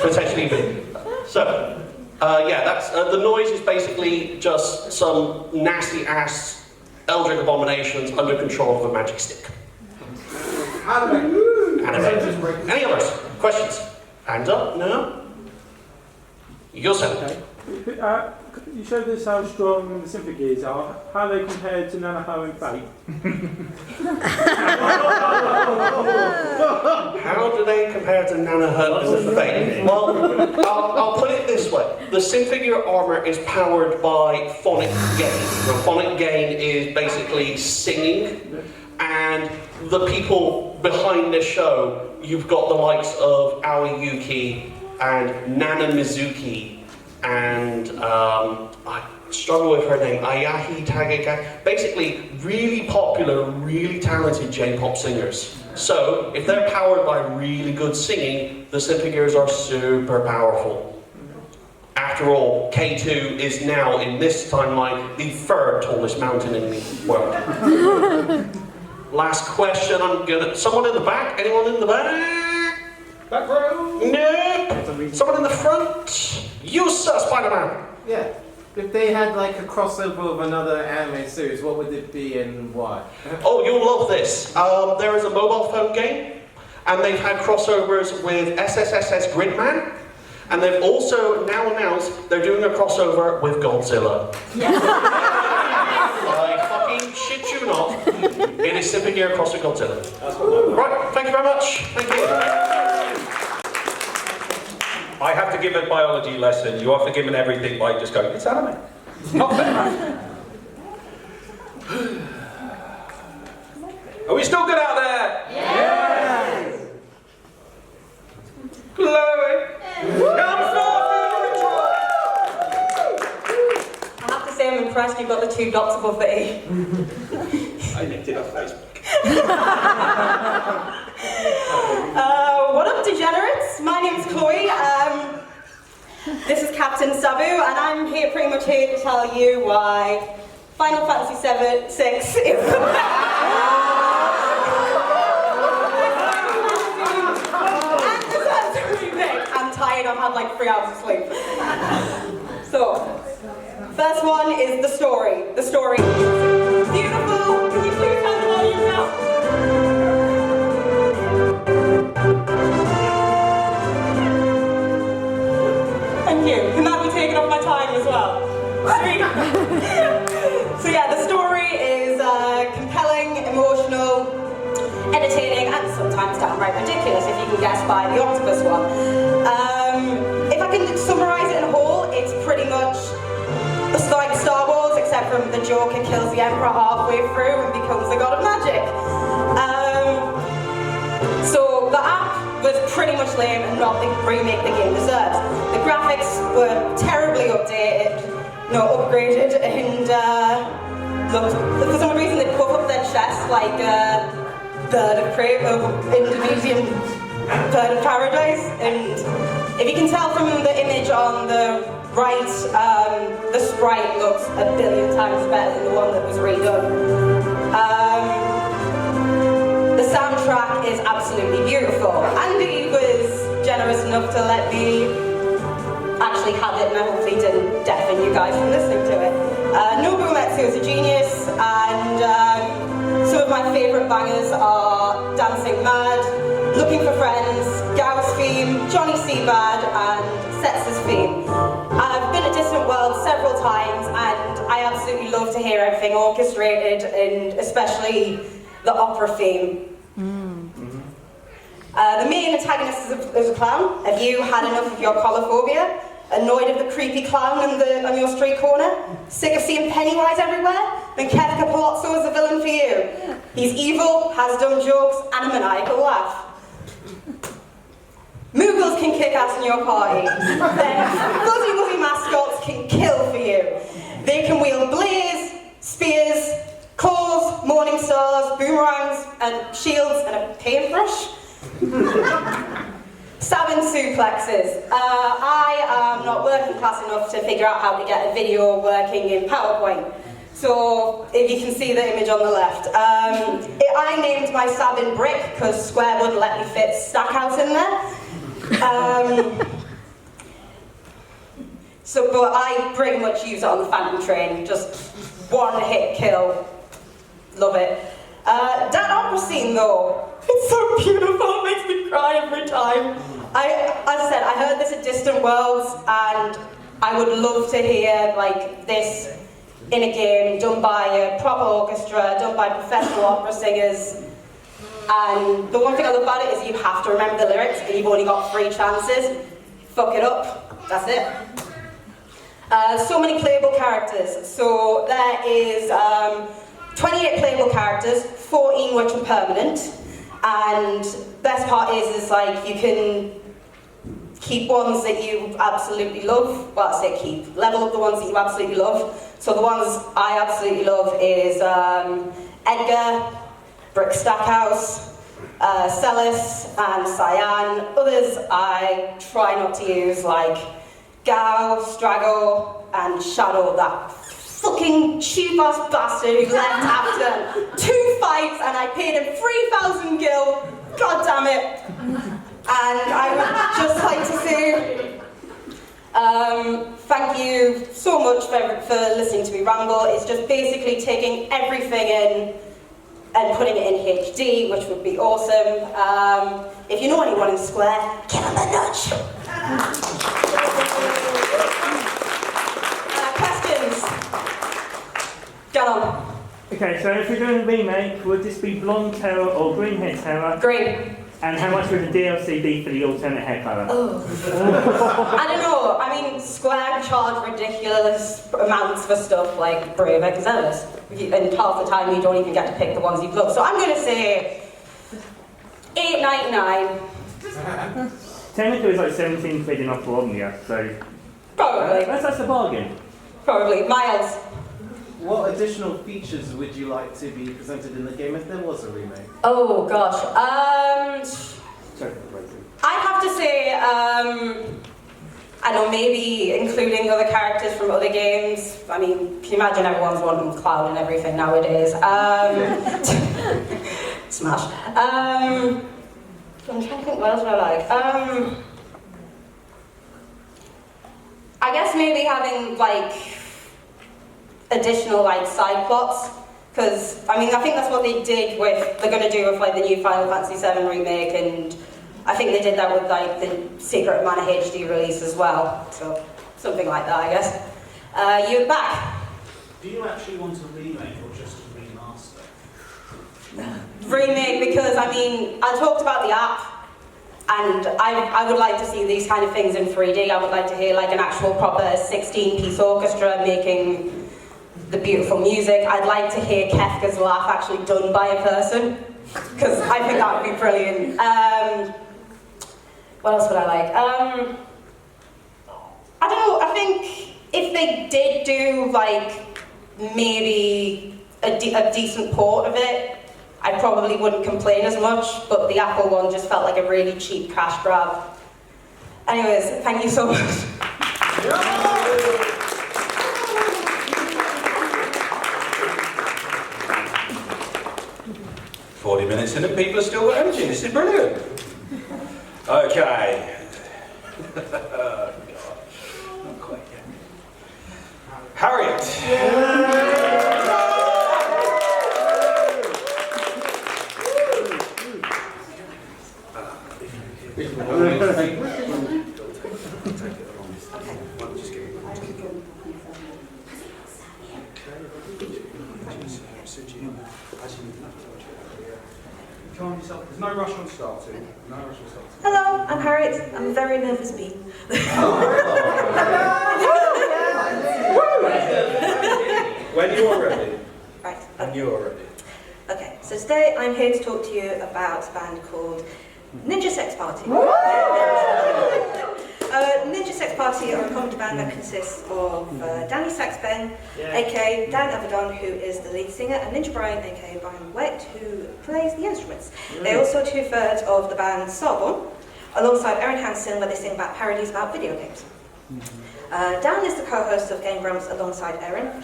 S13: Potentially even. So, that's the noise is basically just some nasty ass eldritch abominations under control of a magic stick. Anime. Any others? Questions? Hands up? No? Yourself.
S14: Okay. You showed us how strong the Sympagirs are. How are they compared to Nanaho and Fate?
S13: How do they compare to Nanaho and Fate? Well, I'll put it this way. The Sympagir armor is powered by phonic gain. The phonic gain is basically singing, and the people behind this show, you've got the likes of Aoi Yuki and Nana Mizuki and I struggle with her name, Ayahi Tageka. Basically, really popular, really talented J-pop singers. So, if they're powered by really good singing, the Sympagirs are super powerful. After all, K2 is now, in this timeline, the third tallest mountain in the world. Last question, someone in the back? Anyone in the back? Back row? No. Someone in the front? You, sir, Spider-Man.
S15: Yeah. If they had like a crossover of another anime series, what would it be and why?
S13: Oh, you'll love this. There is a mobile phone game, and they've had crossovers with SSSS Gridman, and they've also now announced they're doing a crossover with Godzilla. I fucking shit you not. It is Sympagir across with Godzilla. Right, thank you very much. Thank you.
S1: I have to give a biology lesson. You are forgiven everything by just going, it's anime. It's not fair. Are we still good out there? Yes! Chloe! Come forward!
S16: I have to say I'm impressed you've got the 2 dots above the E.
S1: I linked it on Facebook.
S16: What up, degenerates? My name's Chloe. This is Captain Sabu, and I'm here pretty much here to tell you why Final Fantasy VI is the best. And deserves a remake. I'm tired. I've had like 3 hours of sleep. So, first one is the story. The story is beautiful. Can you please tell me how you know? Sweet. So yeah, the story is compelling, emotional, entertaining, and sometimes downright ridiculous, if you can guess by the octopus one. If I can summarise it in whole, it's pretty much like Star Wars, except from the Joker kills the Emperor halfway through and becomes the god of magic. So the app was pretty much lame and not the remake the game deserves. The graphics were terribly updated, upgraded, and for some reason they puff up their chests like Bird of Prey of Indonesian Bird of Paradise. And if you can tell from the image on the right, the sprite looks a billion times better than the one that was redone. The soundtrack is absolutely beautiful. Andy was generous enough to let me actually have it, and I hopefully didn't deafen you guys from listening to it. Nobuo Uematsu is a genius, and some of my favourite bangers are Dancing Mad, Looking for Friends, Gao's theme, Johnny Seabad, and Setz's theme. I've been to Distant World several times, and I absolutely love to hear everything orchestrated, and especially the opera theme. The main antagonist is a clown. Have you had enough of your colophobia? Annoyed of the creepy clown on your street corner? Sick of seeing Pennywise everywhere? Then Kefka Palazzo is the villain for you. He's evil, has dumb jokes, and a maniacal laugh. Moogles can kick ass in your party. Then fuzzy wuzzy mascots can kill for you. They can wield blades, spears, claws, morning stars, boomerangs, and shields, and a paintbrush. Stabbing suplexes. I am not working class enough to figure out how to get a video working in PowerPoint. So, if you can see the image on the left. I named my stabbing brick because Square wouldn't let me fit Stackhouse in there. But I pretty much use it on the Phantom Train. Just one hit kill. Love it. That opera scene though, it's so beautiful, it makes me cry every time. As I said, I heard this at Distant Worlds, and I would love to hear like this in a game done by a proper orchestra, done by professional opera singers. And the one thing I love about it is you have to remember the lyrics, and you've only got 3 chances. Fuck it up, that's it. So many playable characters. So there is 28 playable characters, 14 which are permanent, and best part is like you can keep ones that you absolutely love. Well, I say keep. Level up the ones that you absolutely love. So the ones I absolutely love is Edgar, Brick Stackhouse, Celis, and Cyan. Others I try not to use, like Gao, Strago, and Shadow, that fucking cheap-ass bastard who left after 2 fights, and I paid him 3,000 gil. God damn it. And I would just like to say thank you so much for listening to me ramble. It's just basically taking everything in and putting it in HD, which would be awesome. If you know anyone in Square, give them a nudge. Questions? Get on.
S2: Okay, so if we're doing a remake, would this be blonde terror or green hair terror?
S16: Green.
S2: And how much would the DLC be for the alternate hair colour?
S16: Oh. I don't know. I mean, Square charge ridiculous amounts for stuff like Brave Exodus. And half the time you don't even get to pick the ones you love. So I'm going to say $8.99.
S2: Technically it's like 17 quid in Offer Omnia, so...
S16: Probably.
S2: That's a bargain.
S16: Probably. Miles.
S15: What additional features would you like to be presented in the game if there was a remake?
S16: Oh gosh. I have to say, I don't know, maybe including other characters from other games. I mean, can you imagine everyone's wanting Cloud and everything nowadays? Smash. I'm trying to think, what else would I like? I guess maybe having like additional like side plots, because I mean I think that's what they did with, they're going to do with like the new Final Fantasy VII remake, and I think they did that with like the Secret of Mana HD release as well, so something like that I guess. You're back.
S17: Do you actually want a remake or just a remaster?
S16: Remake, because I talked about the app, and I would like to see these kind of things in 3D. I would like to hear like an actual proper 16-piece orchestra making the beautiful music. I'd like to hear Kefka's laugh actually done by a person, because I think that would be brilliant. What else would I like? I don't know, I think if they did do like maybe a decent port of it, I probably wouldn't complain as much, but the Apple one just felt like a really cheap cash grab. Anyways, thank you so much.
S1: 40 minutes in and people are still got energy. This is brilliant. Okay. Not quite yet. Harriet.
S5: There's no rush on starting. No rush on starting.
S12: Hello, I'm Harriet. I'm a very nervous bee.
S1: When you're ready.
S12: Right.
S1: When you're ready.
S12: Okay, so today I'm here to talk to you about a band called Ninja Sex Party. Ninja Sex Party are a comedy band that consists of Danny Saxben, aka Dan Avedon, who is the lead singer, and Ninja Brian, aka Brian Wett, who plays the instruments. They're also 2/3 of the band Sarborn, alongside Erin Hansen, where they sing about parodies about video games. Dan is the co-host of Game Grumps alongside Erin.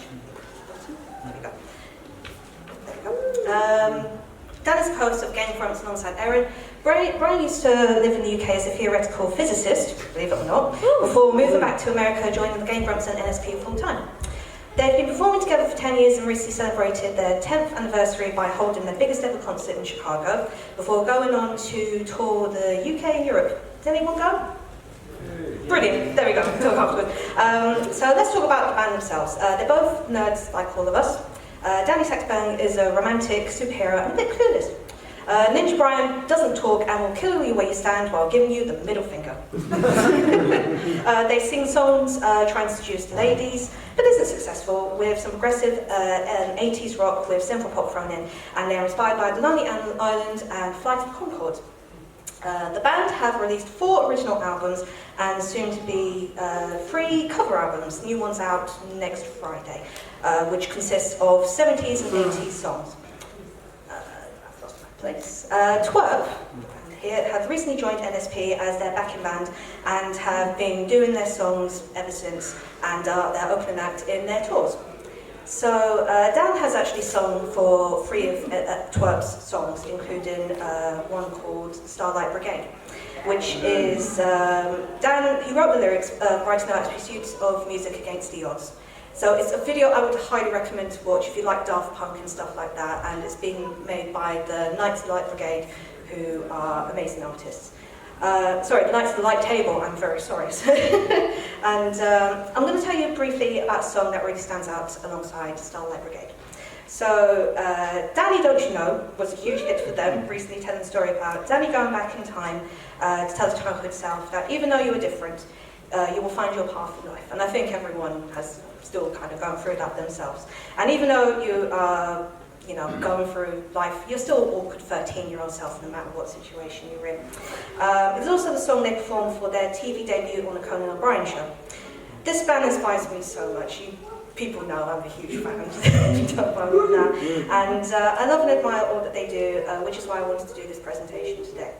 S12: Dan is the host of Game Grumps alongside Erin. Brian used to live in the UK as a theoretical physicist, believe it or not, before moving back to America, joining the Game Grumps and NSP full time. They've been performing together for 10 years and recently celebrated their 10th anniversary by holding their biggest ever concert in Chicago, before going on to tour the UK and Europe. Did anyone go? Brilliant, there we go, talk afterwards. So let's talk about the band themselves. They're both nerds like all of us. Danny Saxben is a romantic superhero and a bit clueless. Ninja Brian doesn't talk and will kill you where you stand while giving you the middle finger. They sing songs trying to seduce the ladies, but isn't successful, with some progressive 80s rock with simple pop thrown in, and they are inspired by The Lonely Island and Flight of Conchord. The band have released 4 original albums and soon to be 3 cover albums, new ones out next Friday, which consists of 70s and 80s songs. I've lost my place. Twerp here have recently joined NSP as their backing band and have been doing their songs ever since, and are their opening act in their tours. So Dan has actually sung for 3 of Twerp's songs, including one called Starlight Brigade, which is Dan. He wrote the lyrics, writing out pursuits of music against the odds. So it's a video I would highly recommend to watch if you like Daft Punk and stuff like that, and it's being made by the Knights of the Light Brigade, who are amazing artists. Sorry, the Knights of the Light Table, I'm very sorry. And I'm going to tell you briefly about a song that really stands out alongside Starlight Brigade. So, Danny Don't You Know was a huge hit for them, recently telling the story about Danny going back in time to tell his childhood self that even though you were different, you will find your path in life. And I think everyone has still kind of gone through that themselves. And even though you are going through life, you're still an awkward 13-year-old self, no matter what situation you're in. It's also the song they performed for their TV debut on the Conan O'Brien show. This band inspires me so much. People know I'm a huge fan. And I love and admire all that they do, which is why I wanted to do this presentation today.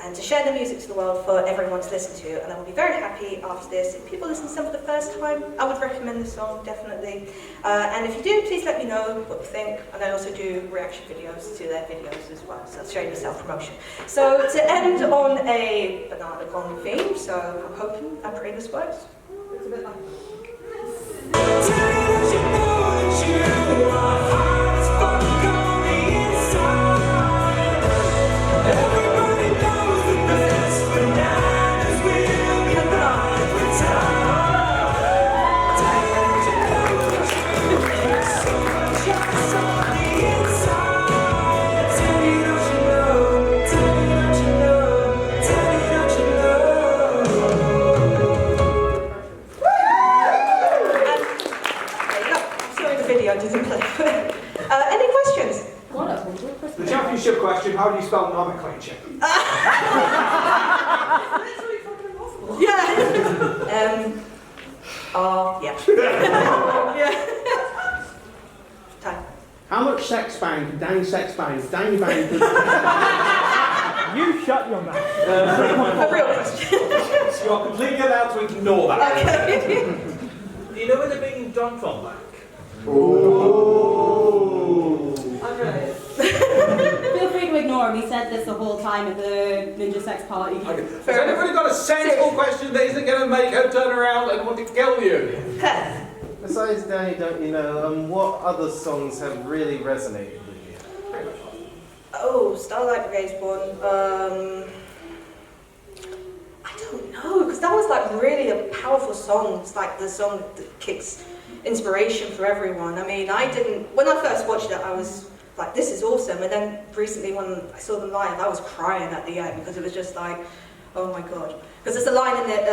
S12: And to share the music to the world for everyone to listen to. And I will be very happy after this. If people listen to them for the first time, I would recommend the song, definitely. And if you do, please let me know what you think. And I also do reaction videos to their videos as well. So that's showing the self-promotion. So to end on a Hibanacon theme, so I'm hoping and praying this works. It's a bit like ideas in play. Any questions?
S5: The championship question, how do you spell nomenclature?
S12: Yeah. Yeah. Time.
S15: How much sex bang can Danny sex bang? Danny bang.
S2: You shut your mouth.
S12: A real question.
S1: So you are completely allowed to ignore that.
S12: Okay.
S17: Do you know where they're bringing John from back?
S5: Ooh.
S3: Feel free to ignore him. He said this the whole time at the Ninja Sex Party.
S1: Okay. Has anybody got a sensible question that isn't going to make her turn around and want to kill you?
S15: Besides Danny, don't you know, what other songs have really resonated with you?
S12: Oh, Starlight Brigade's one. I don't know, because that was like really a powerful song. It's like the song that kicks inspiration for everyone. I mean, when I first watched it, I was like, this is awesome. And then recently when I saw them live, I was crying at the end because it was just like, oh my God. Because there's a line in it,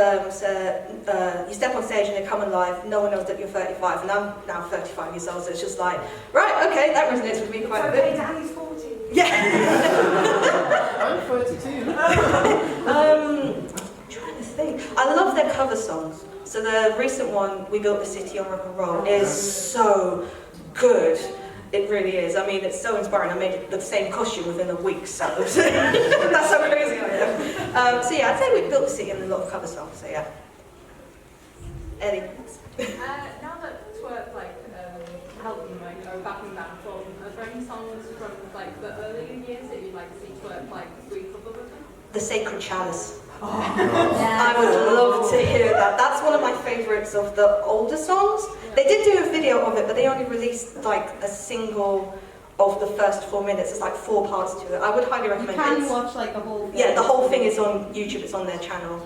S12: you step on stage and you're coming live, no one knows that you're 35, and I'm now 35 years old, so it's just like, right, okay, that resonates with me quite a bit.
S16: Danny's 40.
S12: Yeah.
S15: I'm 32.
S12: Trying to think. I love their cover songs. So the recent one, We Built the City on Rock and Roll, is so good. It really is. I mean, it's so inspiring. I made the same costume within a week, so that's how crazy I am. So yeah, I'd say We Built the City and a lot of cover songs, so yeah. Eddie.
S18: Now that twerk helped them go back in that form, are there any songs from the earlier years that you'd like to see twerk recover with them?
S12: The Sacred Chalice. I would love to hear that. That's one of my favourites of the older songs. They did do a video of it, but they only released a single of the first 4 minutes. It's 4 parts to it. I would highly recommend it.
S3: You can watch the whole thing.
S12: Yeah, the whole thing is on YouTube. It's on their channel.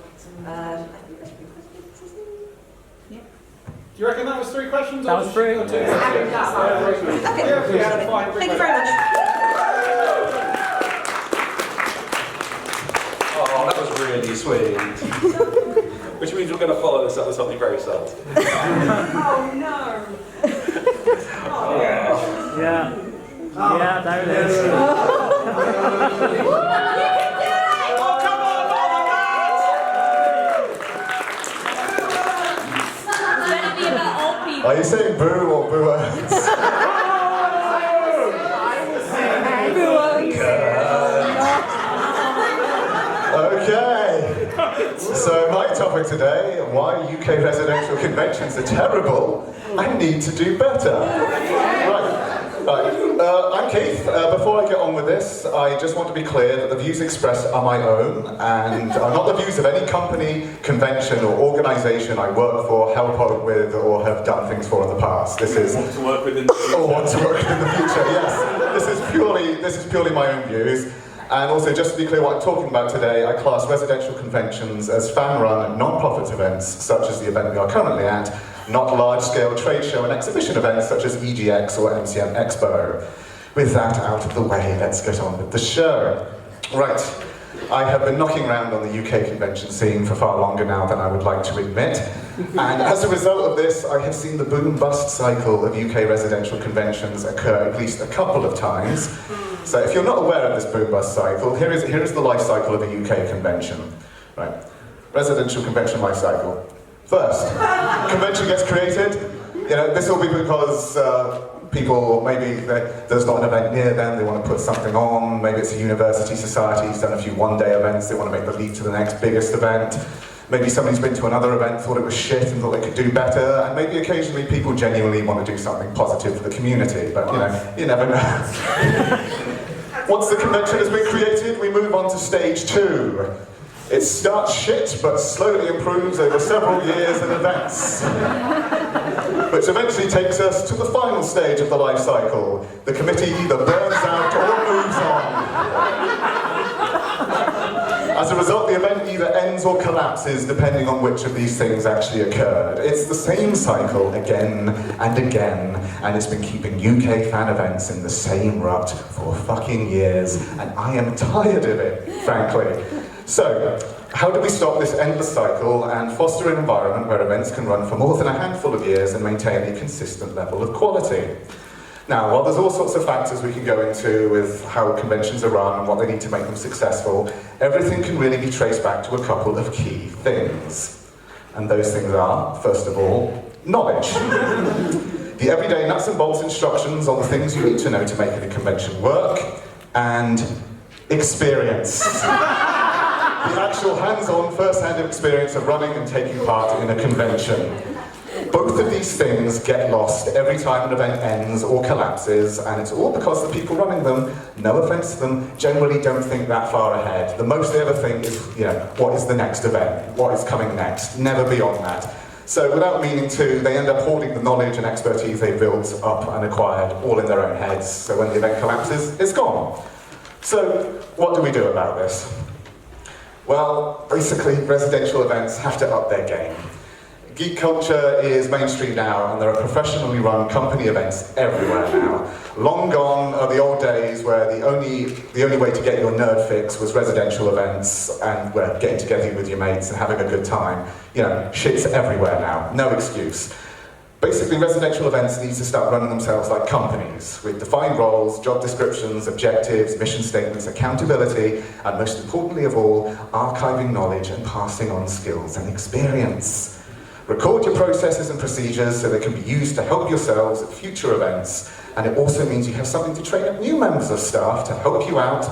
S1: Do you reckon that was 3 questions?
S2: That was 3.
S1: Or 2?
S12: Okay. Thank you very much.
S1: Oh, that was really sweet. Which means we're going to follow this up with something very sad.
S18: Oh no!
S2: Yeah. Yeah, there it is.
S19: Are you saying boo or boo-ers? Okay. So my topic today, why UK residential conventions are terrible and need to do better. Right. I'm Keith. Before I get on with this, I just want to be clear that the views expressed are my own and are not the views of any company, convention or organisation I work for, help out with or have done things for in the past. This is...
S11: Want to work with in the future.
S19: Or want to work in the future, yes. This is purely my own views. And also, just to be clear what I'm talking about today, I class residential conventions as fan-run, non-profit events, such as the event we are currently at, not large-scale trade show and exhibition events such as EGX or MCM Expo. With that out of the way, let's get on with the show. Right, I have been knocking around on the UK convention scene for far longer now than I would like to admit. And as a result of this, I have seen the boom-bust cycle of UK residential conventions occur at least a couple of times. So if you're not aware of this boom-bust cycle, here is the life cycle of a UK convention. Right, residential convention life cycle. First, convention gets created. You know, this will be because people, maybe there's not an event near them, they want to put something on, maybe it's a university society, who's done a few one-day events, they want to make the leap to the next biggest event. Maybe somebody's been to another event, thought it was shit and thought they could do better, and maybe occasionally people genuinely want to do something positive for the community, but you never know. Once the convention has been created, we move on to stage 2. It starts shit, but slowly improves over several years and events. Which eventually takes us to the final stage of the life cycle. The committee either burns out or moves on. As a result, the event either ends or collapses, depending on which of these things actually occurred. It's the same cycle again and again, and it's been keeping UK fan events in the same rut for fucking years, and I am tired of it, frankly. So, How do we stop this endless cycle and foster an environment where events can run for more than a handful of years and maintain a consistent level of quality? Now, while there's all sorts of factors we can go into with how conventions are run and what they need to make them successful, everything can really be traced back to a couple of key things. And those things are, first of all, knowledge. The everyday nuts and bolts instructions on the things you need to know to make a convention work, and experience. The actual hands-on, first-hand experience of running and taking part in a convention. Both of these things get lost every time an event ends or collapses, and it's all because the people running them, no offense to them, generally don't think that far ahead. The most they ever think is, what is the next event? What is coming next? Never beyond that. So without meaning to, they end up hoarding the knowledge and expertise they've built up and acquired all in their own heads, so when the event collapses, it's gone. So what do we do about this? Well, basically, residential events have to up their game. Geek culture is mainstream now, and there are professionally run company events everywhere now. Long gone are the old days where the only way to get your nerd fix was residential events and getting together with your mates and having a good time. Shit's everywhere now, no excuse. Basically, residential events need to start running themselves like companies, with defined roles, job descriptions, objectives, mission statements, accountability, and most importantly of all, archiving knowledge and passing on skills and experience. Record your processes and procedures so they can be used to help yourselves at future events, and it also means you have something to train up new members of staff to help you out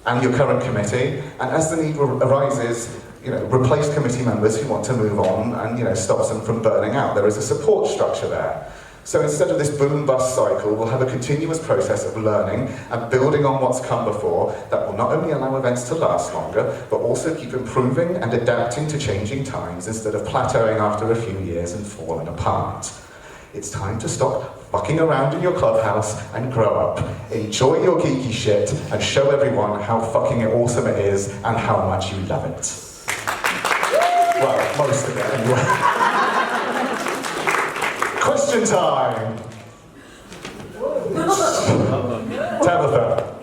S19: and your current committee, and as the need arises, replace committee members who want to move on and stops them from burning out. There is a support structure there. So instead of this boom-bust cycle, we'll have a continuous process of learning and building on what's come before that will not only allow events to last longer, but also keep improving and adapting to changing times instead of plateauing after a few years and falling apart. It's time to stop fucking around in your clubhouse and grow up. Enjoy your geeky shit and show everyone how fucking awesome it is and how much you love it. Well, most of it anyway. Question time! Tabitha.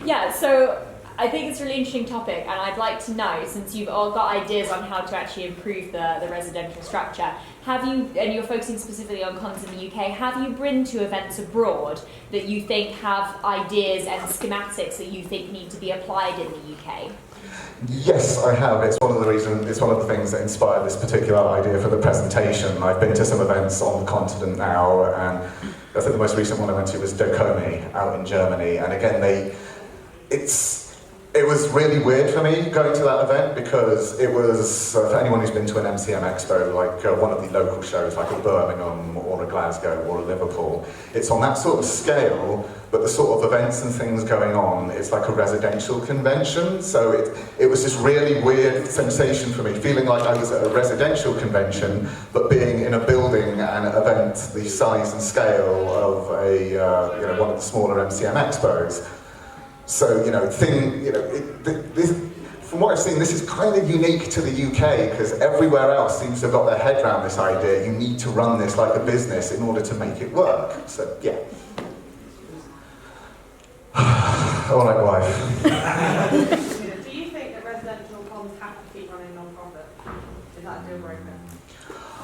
S9: Yeah, so I think it's a really interesting topic, and I'd like to know, since you've all got ideas on how to actually improve the residential structure, have you, and you're focusing specifically on cons in the UK, have you been to events abroad that you think have ideas and schematics that you think need to be applied in the UK?
S19: Yes, I have. It's one of the things that inspired this particular idea for the presentation. I've been to some events on the continent now, and I think the most recent one I went to was Dokomi out in Germany, and again, it was really weird for me going to that event because it was, for anyone who's been to an MCM Expo, like one of the local shows, like a Birmingham or a Glasgow or a Liverpool, it's on that sort of scale, but the sort of events and things going on, it's like a residential convention, so it was this really weird sensation for me, feeling like I was at a residential convention, but being in a building and an event the size and scale of a one of the smaller MCM Expos. So, from what I've seen, this is kind of unique to the UK, because everywhere else seems to have got their head around this idea. You need to run this like a business in order to make it work. So, yeah. All right, wife.
S18: Do you think that residential cons have to keep running non-profit? Is that a deal breaker?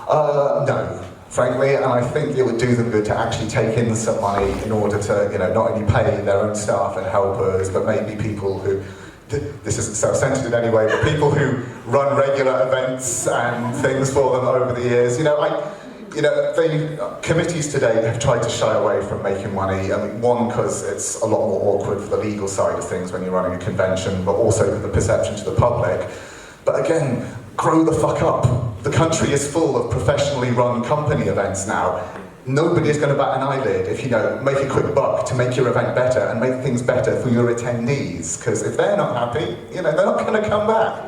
S19: No. Frankly, and I think it would do them good to actually take in some money in order to, not only pay their own staff and helpers, but maybe people who, this isn't self-centered in any way, but people who run regular events and things for them over the years. The committees today have tried to shy away from making money. I mean, one, because it's a lot more awkward for the legal side of things when you're running a convention, but also the perception to the public. But again, grow the fuck up. The country is full of professionally run company events now. Nobody's going to bat an eyelid if, make a quick buck to make your event better and make things better for your attendees. Because if they're not happy, they're not going to come back.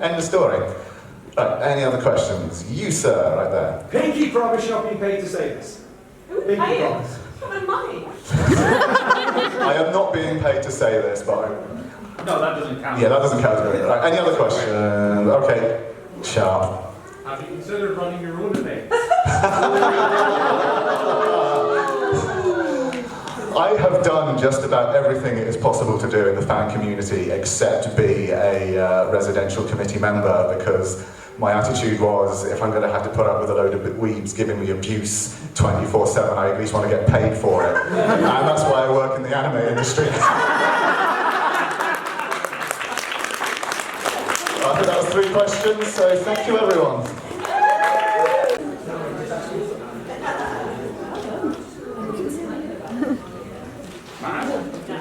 S19: End of story. Right, any other questions? You, sir, right there.
S5: Pinky promise you're not being paid to say this. Pinky promise.
S18: My money.
S19: I am not being paid to say this, but
S17: No, that doesn't count.
S19: yeah, that doesn't count. Right, any other questions? Okay, sharp.
S17: Have you considered running your own event?
S19: I have done just about everything it is possible to do in the fan community except be a residential committee member, because my attitude was, if I'm going to have to put up with a load of weebs giving me abuse 24/7, I at least want to get paid for it. And that's why I work in the anime industry. I think that was 3 questions, so thank you everyone.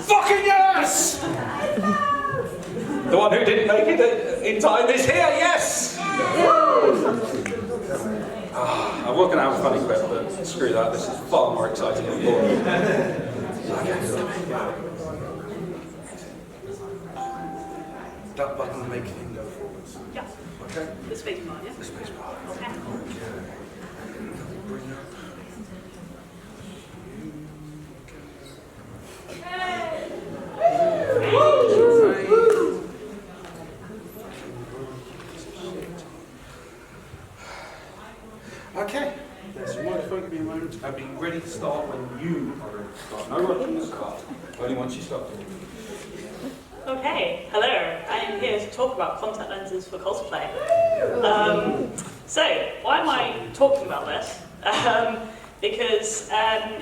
S1: Fucking yes! The one who didn't make it in time is here, yes! I was going to have a funny quip, but screw that, this is far more exciting than boring. That button will make him go forwards.
S18: Yeah.
S1: Okay.
S18: The space bar, yeah?
S1: The space bar.
S18: Okay.
S1: Bring up. Okay, there's your microphone, give me a moment. I'll be ready to start when you are ready to start. No rushing the start, only once you start.
S18: Okay, hello. I am here to talk about contact lenses for cosplay. So, why am I talking about this? Because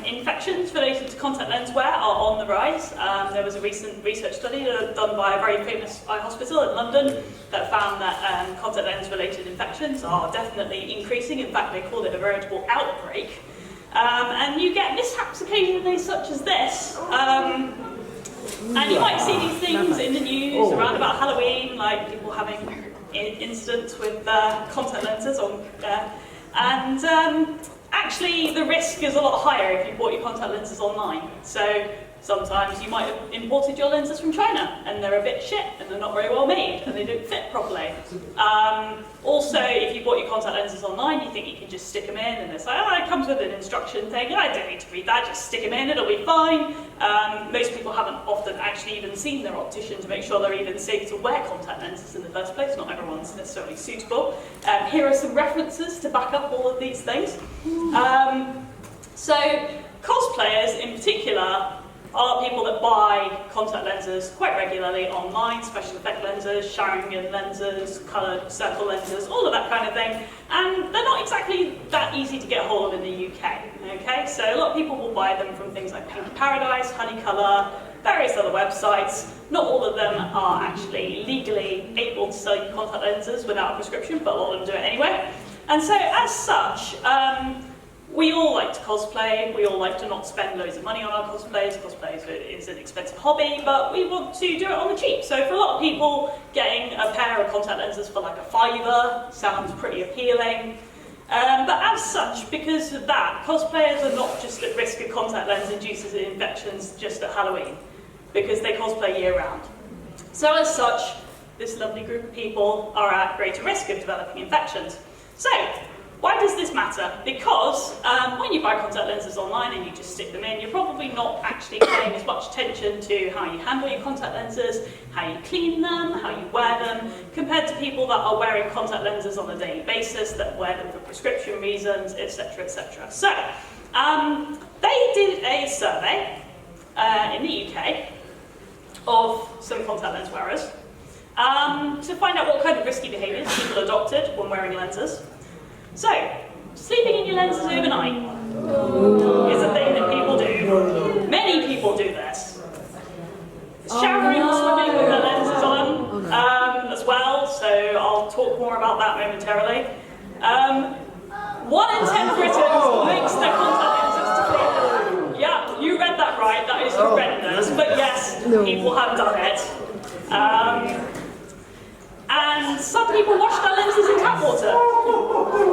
S18: infections related to contact lens wear are on the rise. There was a recent research study done by a very famous eye hospital in London that found that contact lens related infections are definitely increasing. In fact, they called it a veritable outbreak. And you get mishaps occasionally such as this. And you might see these things in the news around about Halloween, like people having incidents with contact lenses on actually, the risk is a lot higher if you bought your contact lenses online. So sometimes you might have imported your lenses from China and they're a bit shit and they're not very well made and they don't fit properly. Also, if you bought your contact lenses online, you think you can just stick them in and it's like, oh, it comes with an instruction thing. I don't need to read that, just stick them in, it'll be fine. Most people haven't often actually even seen their optician to make sure they're even safe to wear contact lenses in the first place. Not everyone's necessarily suitable. Here are some references to back up all of these things. So, cosplayers in particular are people that buy contact lenses quite regularly online, special effect lenses, Sharingan lenses, coloured circle lenses, all of that kind of thing. And they're not exactly that easy to get hold of in the UK. Okay, so a lot of people will buy them from things like Pink Paradise, Honeycolour, various other websites. Not all of them are actually legally able to sell you contact lenses without a prescription, but a lot of them do it anyway. And so as such, we all like to cosplay, we all like to not spend loads of money on our cosplays. Cosplay is an expensive hobby, but we want to do it on the cheap. So for a lot of people, getting a pair of contact lenses for like a £5 sounds pretty appealing. But as such, because of that, cosplayers are not just at risk of contact lens-induced infections just at Halloween, because they cosplay year-round. So as such, this lovely group of people are at greater risk of developing infections. So, why does this matter? Because when you buy contact lenses online and you just stick them in, you're probably not actually paying as much attention to how you handle your contact lenses, how you clean them, how you wear them, compared to people that are wearing contact lenses on a daily basis, that wear them for prescription reasons, etc., etc. So, they did a survey in the UK of some contact lens wearers to find out what kind of risky behaviours people adopted when wearing lenses. So, sleeping in your lenses overnight is a thing that people do. Many people do this. Showering or swimming with their lenses on as well, so I'll talk more about that momentarily. 1 in 10 Britons links their contact lenses to clean. Yeah, you read that right, that is horrendous, but yes, people have done it. And some people wash their lenses in tap water.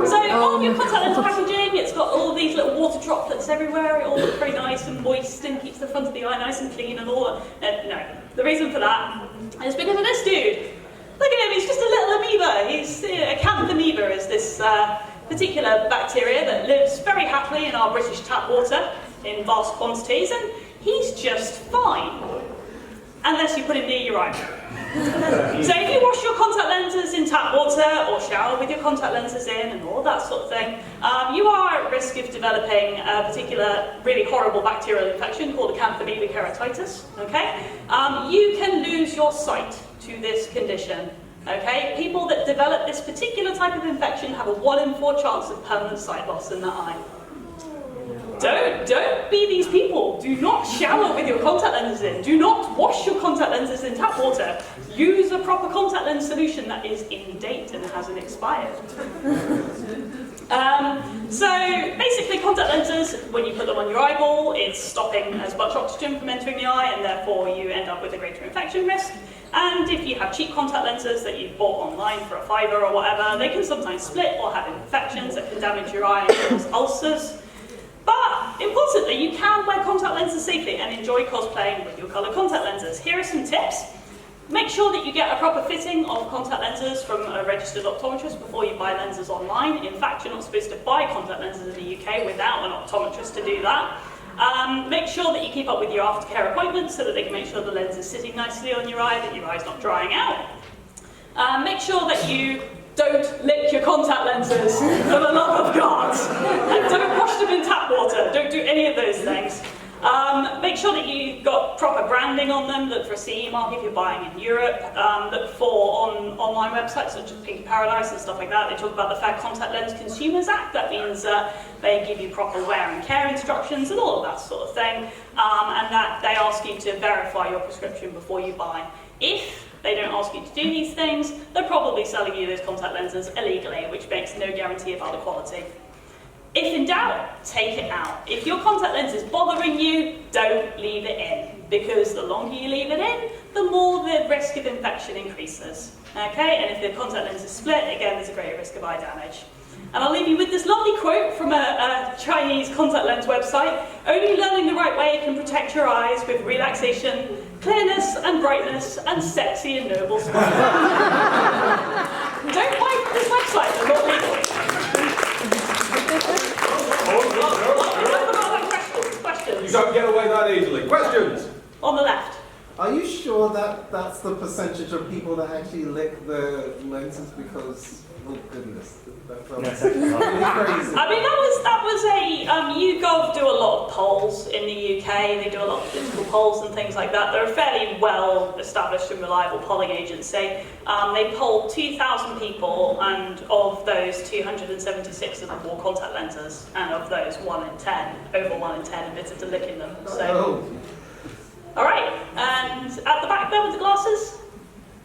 S18: So on your contact lens packaging, it's got all these little water droplets everywhere. It all looks very nice and moist and keeps the front of the eye nice and clean and all that. No, the reason for that is because of this dude. Look at him, he's just a little amoeba. He's acanthamoeba is this particular bacteria that lives very happily in our British tap water in vast quantities, and he's just fine. Unless you put him near your eye. So if you wash your contact lenses in tap water or shower with your contact lenses in and all that sort of thing, you are at risk risk of developing a particular really horrible bacterial infection called Acanthamoeba keratitis, okay, you can lose your sight to this condition. Okay, people that develop this particular type of infection have a 1 in 4 chance of permanent sight loss in the eye. Don't be these people. Do not shower with your contact lenses in. Do not wash your contact lenses in tap water. Use a proper contact lens solution that is in date and hasn't expired. So basically contact lenses, when you put them on your eyeball, it's stopping as much oxygen from entering the eye, and therefore you end up with a greater infection risk. And if you have cheap contact lenses that you've bought online for a £5 or whatever, they can sometimes split or have infections that can damage your eye and cause ulcers. But importantly, you can wear contact lenses safely and enjoy cosplaying with your coloured contact lenses. Here are some tips. Make sure that you get a proper fitting of contact lenses from a registered optometrist before you buy lenses online. In fact, you're not supposed to buy contact lenses in the UK without an optometrist to do that. Make sure that you keep up with your aftercare appointments so that they can make sure the lens is sitting nicely on your eye, that your eye's not drying out. Make sure that you don't lick your contact lenses, for the love of God. And don't wash them in tap water. Don't do any of those things. Make sure that you've got proper branding on them. Look for a CE mark if you're buying in Europe. Look for on online websites such as Pinky Paradise and stuff like that. They talk about the Fair Contact Lens Consumers Act. That means they give you proper wear and care instructions and all of that sort of thing. And that they ask you to verify your prescription before you buy. If they don't ask you to do these things, they're probably selling you those contact lenses illegally, which makes no guarantee about the quality. If in doubt, take it out. If your contact lens is bothering you, don't leave it in, because the longer you leave it in, the more the risk of infection increases. Okay, and if the contact lens is split, again, there's a greater risk of eye damage. And I'll leave you with this lovely quote from a Chinese contact lens website. Only learning the right way can protect your eyes with relaxation, clearness and brightness, and sexy and noble smile. Don't buy this website, they're not legal.
S1: You don't get away that easily. Questions?
S18: On the left.
S15: Are you sure that that's the percentage of people that actually lick the lenses? Because, oh goodness, that sounds really crazy.
S18: I mean, that was a YouGov do a lot of polls in the UK. They do a lot of political polls and things like that. They're a fairly well established and reliable polling agency. They polled 2,000 people, and of those, 276 of them wore contact lenses, and of those, over 1 in 10 admitted to licking them. So, all right, and at the back there with the glasses.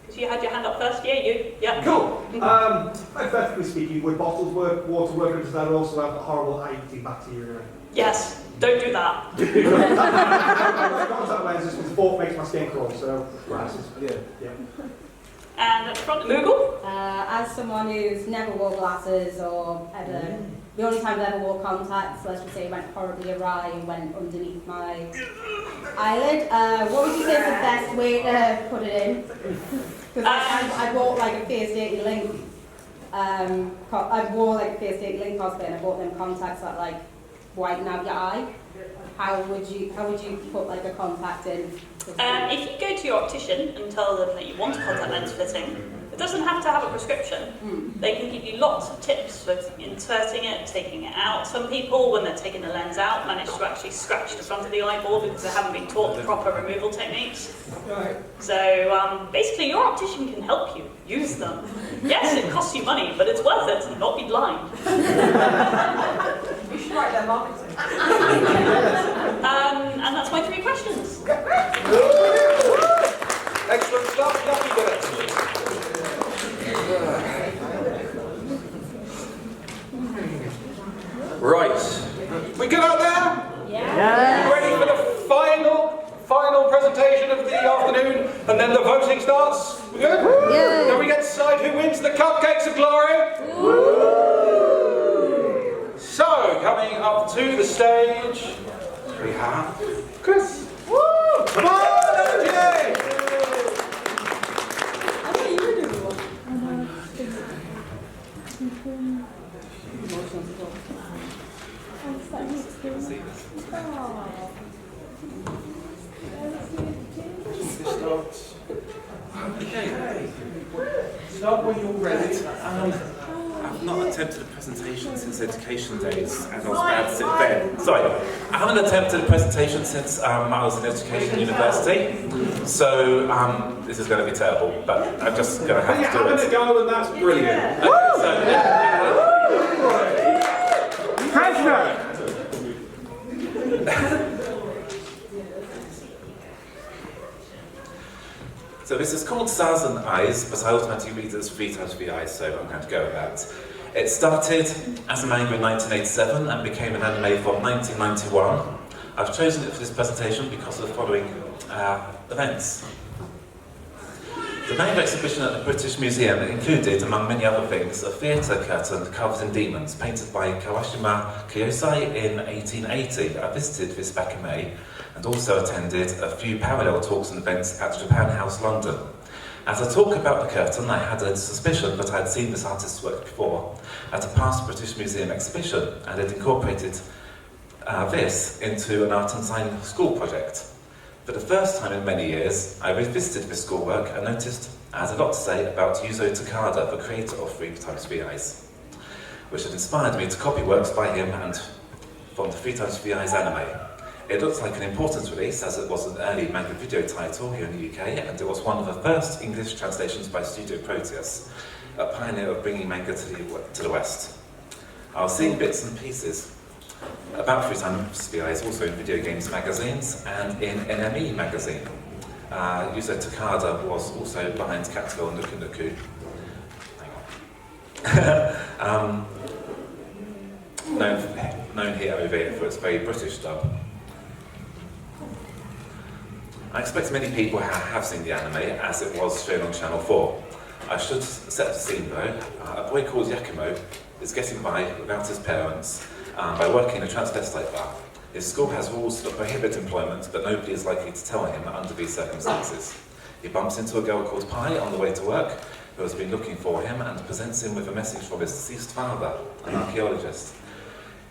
S18: So you had your hand up first, yeah, you, yeah.
S5: Cool. Hypothetically speaking, would bottles work, water work, or does that also have the horrible eye-eating bacteria?
S18: Yes, don't do that.
S5: Contact lenses because both makes my skin crawl, so glasses. Yeah.
S18: And at the front, Google.
S20: As someone who's never wore glasses or ever, the only time I've ever wore contacts, let's just say, went horribly awry and went underneath my eyelid. What would you say is the best way to put it in? Because I bought like a Face Dating Link. I wore like a Face Dating Link cosplay, and I bought them contacts that like whiten out your eye. How would you put like a contact in?
S18: If you go to your optician and tell them that you want a contact lens fitting, it doesn't have to have a prescription. They can give you lots of tips for inserting it, taking it out. Some people, when they're taking the lens out, manage to actually scratch the front of the eyeball because they haven't been taught the proper removal techniques. So basically, your optician can help you use them. Yes, it costs you money, but it's worth it to not be blind.
S10: You should write their marketing.
S18: And that's my 3 questions.
S1: Excellent stuff. Lovely bit, actually. Right. We good out there?
S2: Yeah.
S1: Ready for the final presentation of the afternoon, and then the voting starts? We good?
S4: Yay.
S1: Then we get to decide who wins the Cupcakes of Glory. So, coming up to the stage, we have Chris. Come on, energy!
S11: Okay. Start when you're ready.
S21: I've not attempted a presentation since education days, and I was bad at it then. Sorry, I haven't attempted a presentation since I was in education university, so this is going to be terrible, but I'm just going to have to do it.
S5: Having a go, and that's brilliant.
S14: Hashtag.
S21: So this is called Stars and Eyes, but I automatically read it as 3 times VI, so I'm going to go with that. It started as a manga in 1987 and became an anime from 1991. I've chosen it for this presentation because of the following events. The manga exhibition at the British Museum included, among many other things, a theatre curtain carved in demons, painted by Kawashima Kiyosai in 1880. I visited this back in May, and also attended a few parallel talks and events at Japan House, London. As I talk about the curtain, I had a suspicion that I had seen this artist's work before at a past British Museum exhibition, and had incorporated this into an art and design school project. For the first time in many years, I revisited this schoolwork and noticed I had a lot to say about Yuzo Takada, the creator of 3 times VIs, which had inspired me to copy works by him and from the 3 times VIs anime. It looks like an important release, as it was an early manga video title here in the UK, and it was one of the first English translations by Studio Proteus, a pioneer of bringing manga to the West. I was seeing bits and pieces about 3 times VIs also in video games magazines and in NME magazine. Yuzo Takada was also behind Catgirl and Nuku Nuku. Known here over for its very British dub. I expect many people have seen the anime as it was shown on Channel 4. I should set the scene though. A boy called Yakumo is getting by without his parents by working in a transvestite bar. His school has rules that prohibit employment, but nobody is likely to tell him under these circumstances. He bumps into a girl called Pai on the way to work, who has been looking for him and presents him with a message from his deceased father, an archaeologist.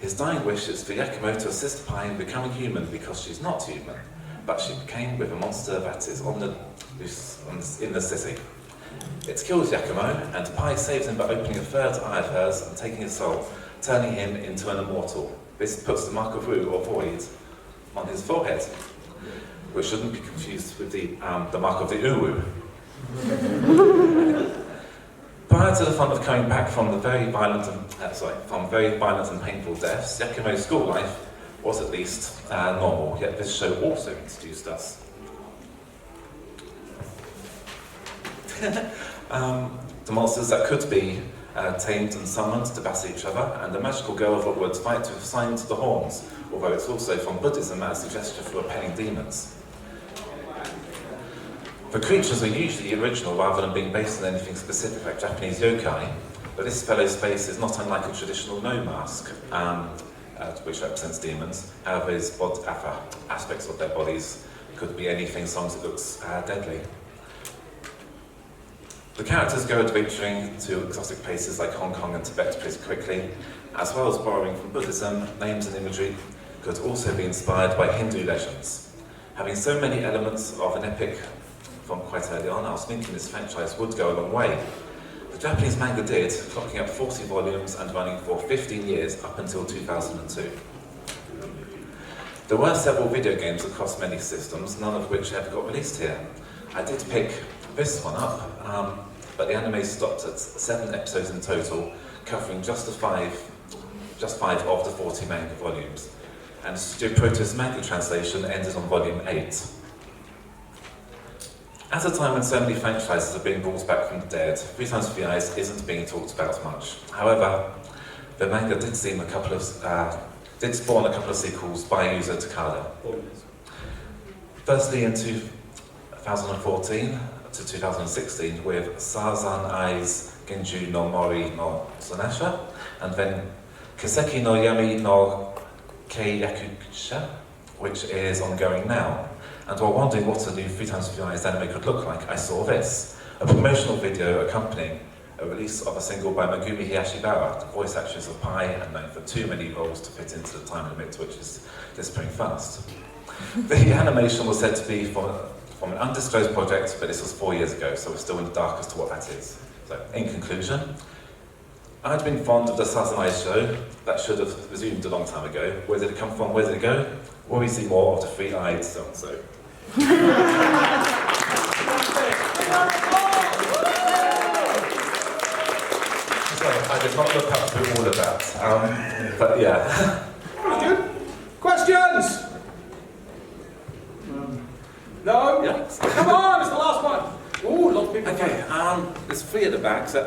S21: His dying wish is for Yakumo to assist Pai in becoming human because she's not human, but she became with a monster that is on the loose in the city. It kills Yakumo, and Pai saves him by opening a third eye of hers and taking his soul, turning him into an immortal. This puts the mark of Wu, or void, on his forehead, which shouldn't be confused with the mark of the Uwu. Prior to the fun of coming back from the very violent and painful deaths, Yakumo's school life was at least normal, yet this show also introduced us. The monsters that could be tamed and summoned to battle each other, and the magical girl that would fight with signs to the horns, although it's also from Buddhism as a gesture for repelling demons. The creatures are usually original rather than being based on anything specific like Japanese yokai, but this fellow's face is not unlike a traditional no mask, which represents demons. However, his aspects of their bodies could be anything as long as it looks deadly. The characters go adventuring to exotic places like Hong Kong and Tibet pretty quickly, as well as borrowing from Buddhism. Names and imagery could also be inspired by Hindu legends. Having so many elements of an epic from quite early on, I was thinking this franchise would go a long way. The Japanese manga did, clocking up 40 volumes and running for 15 years up until 2002. There were several video games across many systems, none of which ever got released here. I did pick this one up, but the anime stopped at 7 episodes in total, covering just 5 of the 40 manga volumes. And Studio Proteus manga translation ended on volume 8. At a time when so many franchises are being brought back from the dead, 3 times VIs isn't being talked about much. However, the manga did spawn a couple of sequels by Yuzo Takada. Firstly, in 2014 to 2016 with Sazan Ai's Genju no Mori no Sonasha, and then Kiseki no Yami no Keiyakusha, which is ongoing now. And while wondering what a new 3 times VIs anime could look like, I saw this, a promotional video accompanying a release of a single by Megumi Hayashibara, the voice actress of Pi and known for too many roles to fit into the time limit, which is disappearing fast. The animation was said to be from an undisclosed project, but this was 4 years ago, so we're still in the dark as to what that is. So, in conclusion, I'd been fond of the Southern Eyes show. That should have resumed a long time ago. Where did it come from? Where did it go? Will we see more of the three-eyed so-and-so? Sorry, I did not look up through all of that. But yeah.
S1: Good. Questions? No?
S21: Yes.
S1: Come on, it's the last one. Ooh, lots of people.
S21: Okay, there's three at the back, so,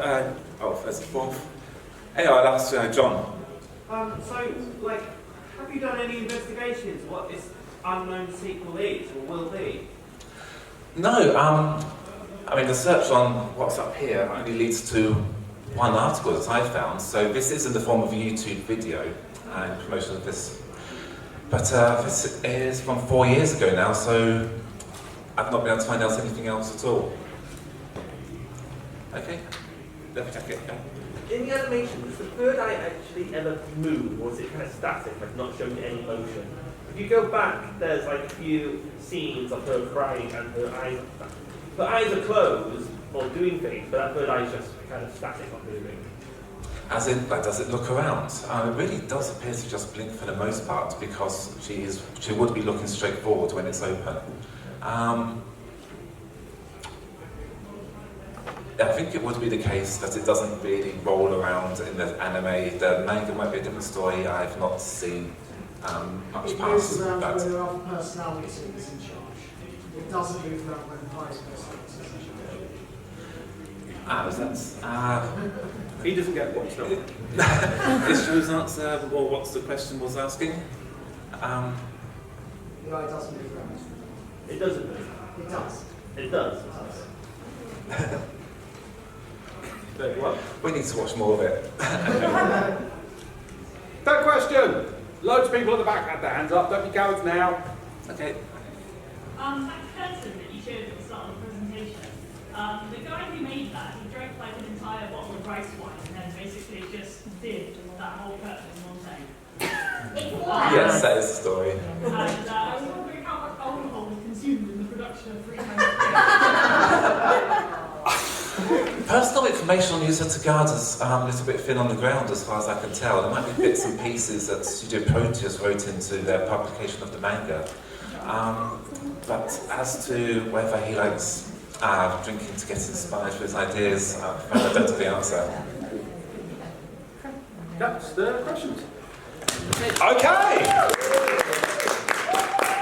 S21: there's a fourth. Hey, I'll ask John.
S17: So, like, have you done any investigations what this unknown sequel is or will be?
S21: No, I mean, the search on what's up here only leads to one article that I found, so this is in the form of a YouTube video and promotion of this. But this is from 4 years ago now, so I've not been able to find out anything else at all. Okay, let me check it.
S11: In the animation, does the third eye actually ever move, or is it kind of static, like not showing any motion? If you go back, there's like a few scenes of her crying and her eyes are closed or doing things, but that third eye is just kind of static, not moving.
S21: As in, like, does it look around? It really does appear to just blink for the most part, because she would be looking straight forward when it's open. I think it would be the case that it doesn't really roll around in the anime. The manga might be a different story. I've not seen much
S7: It
S21: past
S7: moves around
S21: that.
S7: when the other personality is in charge. It doesn't move around when the highest personality is in charge.
S1: He doesn't get what he's not.
S21: Is Joe's answer, or what's the question was asking?
S7: The eye doesn't move around.
S11: It doesn't move.
S7: It does.
S11: It does.
S21: We need to watch more of it.
S1: Third question. Loads of people at the back had their hands up. Don't be cowards now. Okay.
S18: That curtain that you showed at the start of the presentation, the guy who made that, he drank like an entire bottle of rice wine and then basically just did that whole curtain in one day.
S21: Yes, that is the story.
S18: And I was wondering how much alcohol was consumed in the production of 300.
S21: Personal information on Yusa Tagada's a little bit thin on the ground as far as I can tell. There might be bits and pieces that Studio Proteus wrote into their publication of the manga. But as to whether he likes drinking to get inspired for his ideas, I don't know the answer.
S1: That's the questions. Okay!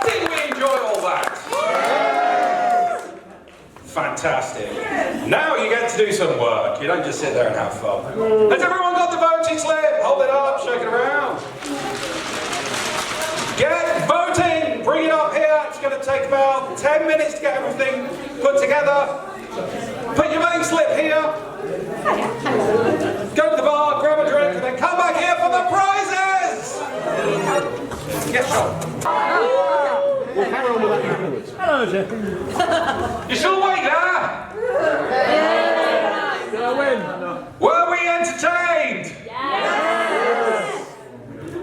S1: Did we enjoy all that? Fantastic. Now you get to do some work. You don't just sit there and have fun. Has everyone got the voting slip? Hold it up, shake it around. Get voting! Bring it up here. It's going to take about 10 minutes to get everything put together. Put your voting slip here. Go to the bar, grab a drink, and then come back here for the prizes! Yes, Sean.
S14: We'll carry on with that afterwards. Hello, Jeff.
S1: You still awake there?
S14: Did I win? No.
S1: Were we entertained? Yes!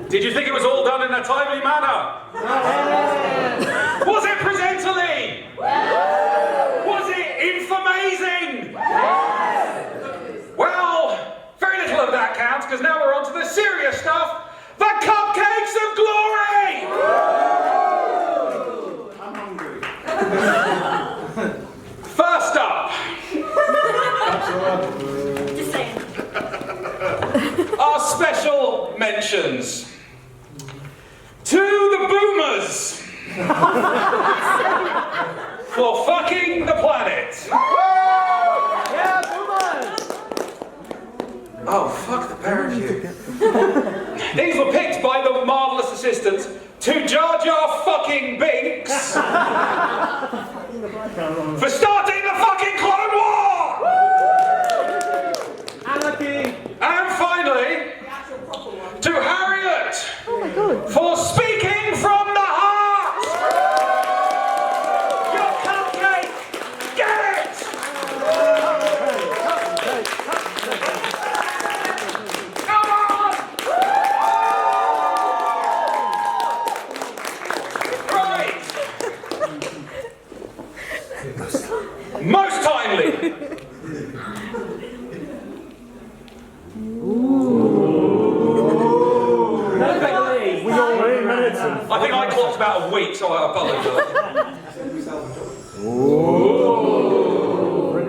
S1: Did you think it was all done in a timely manner? Yes! Was it presently? Yes! Was it infamazing? Yes! Well, very little of that counts, because now we're on to the serious stuff. The Cupcakes of Glory!
S7: I'm hungry.
S1: First up.
S18: Just saying.
S1: Our special mentions to the boomers for fucking the planet.
S14: Yeah, boomers!
S1: Oh, fuck the parachute. These were picked by the marvellous assistants to Jar Jar fucking Binks for starting the fucking Clone War!
S14: Anarchy!
S1: And finally, to Harriet for speaking from the heart! Your cupcake! Get it! Come on! Right! Most timely!
S4: Ooh.
S1: I think I clocked about a week, so I apologise.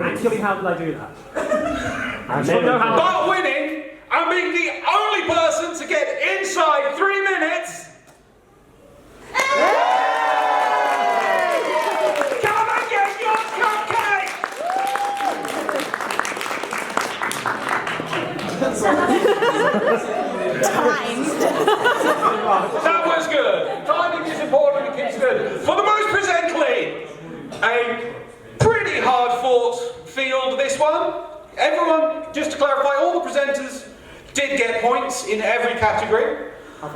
S2: Actually, how did I do that?
S1: But winning and being the only person to get inside 3 minutes. Come and get your cupcake! That was good. Timing is important, it keeps good. For the most presently, a pretty hard-fought field, this one. Everyone, just to clarify, all the presenters did get points in every category.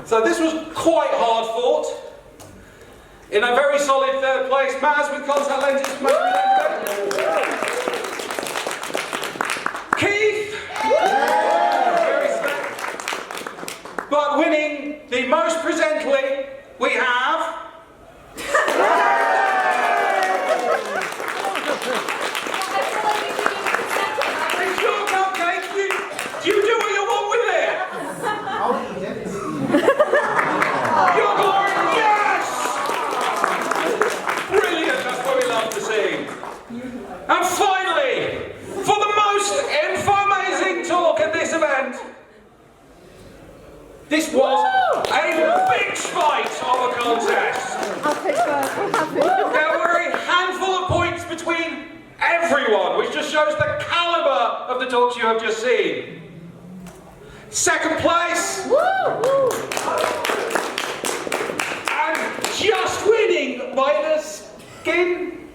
S1: So this was quite hard-fought. In a very solid third place, Maz with contact lenses. Keith! Very slick. But winning the most presently, we have... It's your cupcake. Do you do what you want with it? Your glory, yes! Brilliant, that's what we love to see. And finally, for the most info-amazing talk at this event, this was a big fight of a contest. There were a handful of points between everyone, which just shows the calibre of the talks you have just seen. Second place, and just winning by the skin,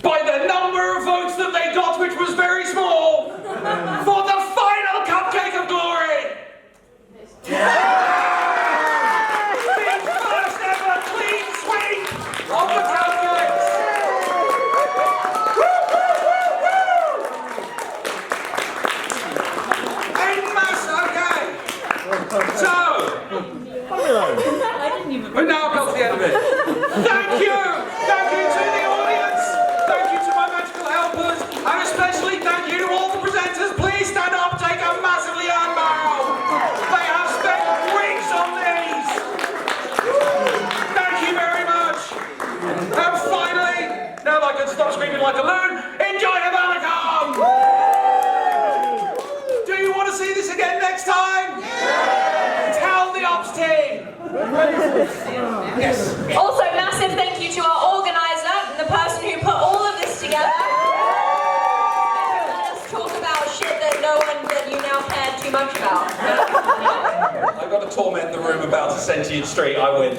S1: by the number of votes that they got, which was very small, for the final cupcake of glory. The first ever clean sweep of the cupcakes. So, we've now got to the end of it. Thank you to the audience, thank you to my magical helpers, and especially thank you to all the presenters. Please stand up, take a massively hand bow. They have spent weeks on these. Thank you very much. And finally, now that I can stop screaming like a loon, enjoy Hibanacon! Do you want to see this again next time? Tell the ops team! Yes.
S9: Also, massive thank you to our organiser and the person who put all of this together. Let us talk about shit that you now care too much about.
S1: I've got to torment the room about a sentient street, I win.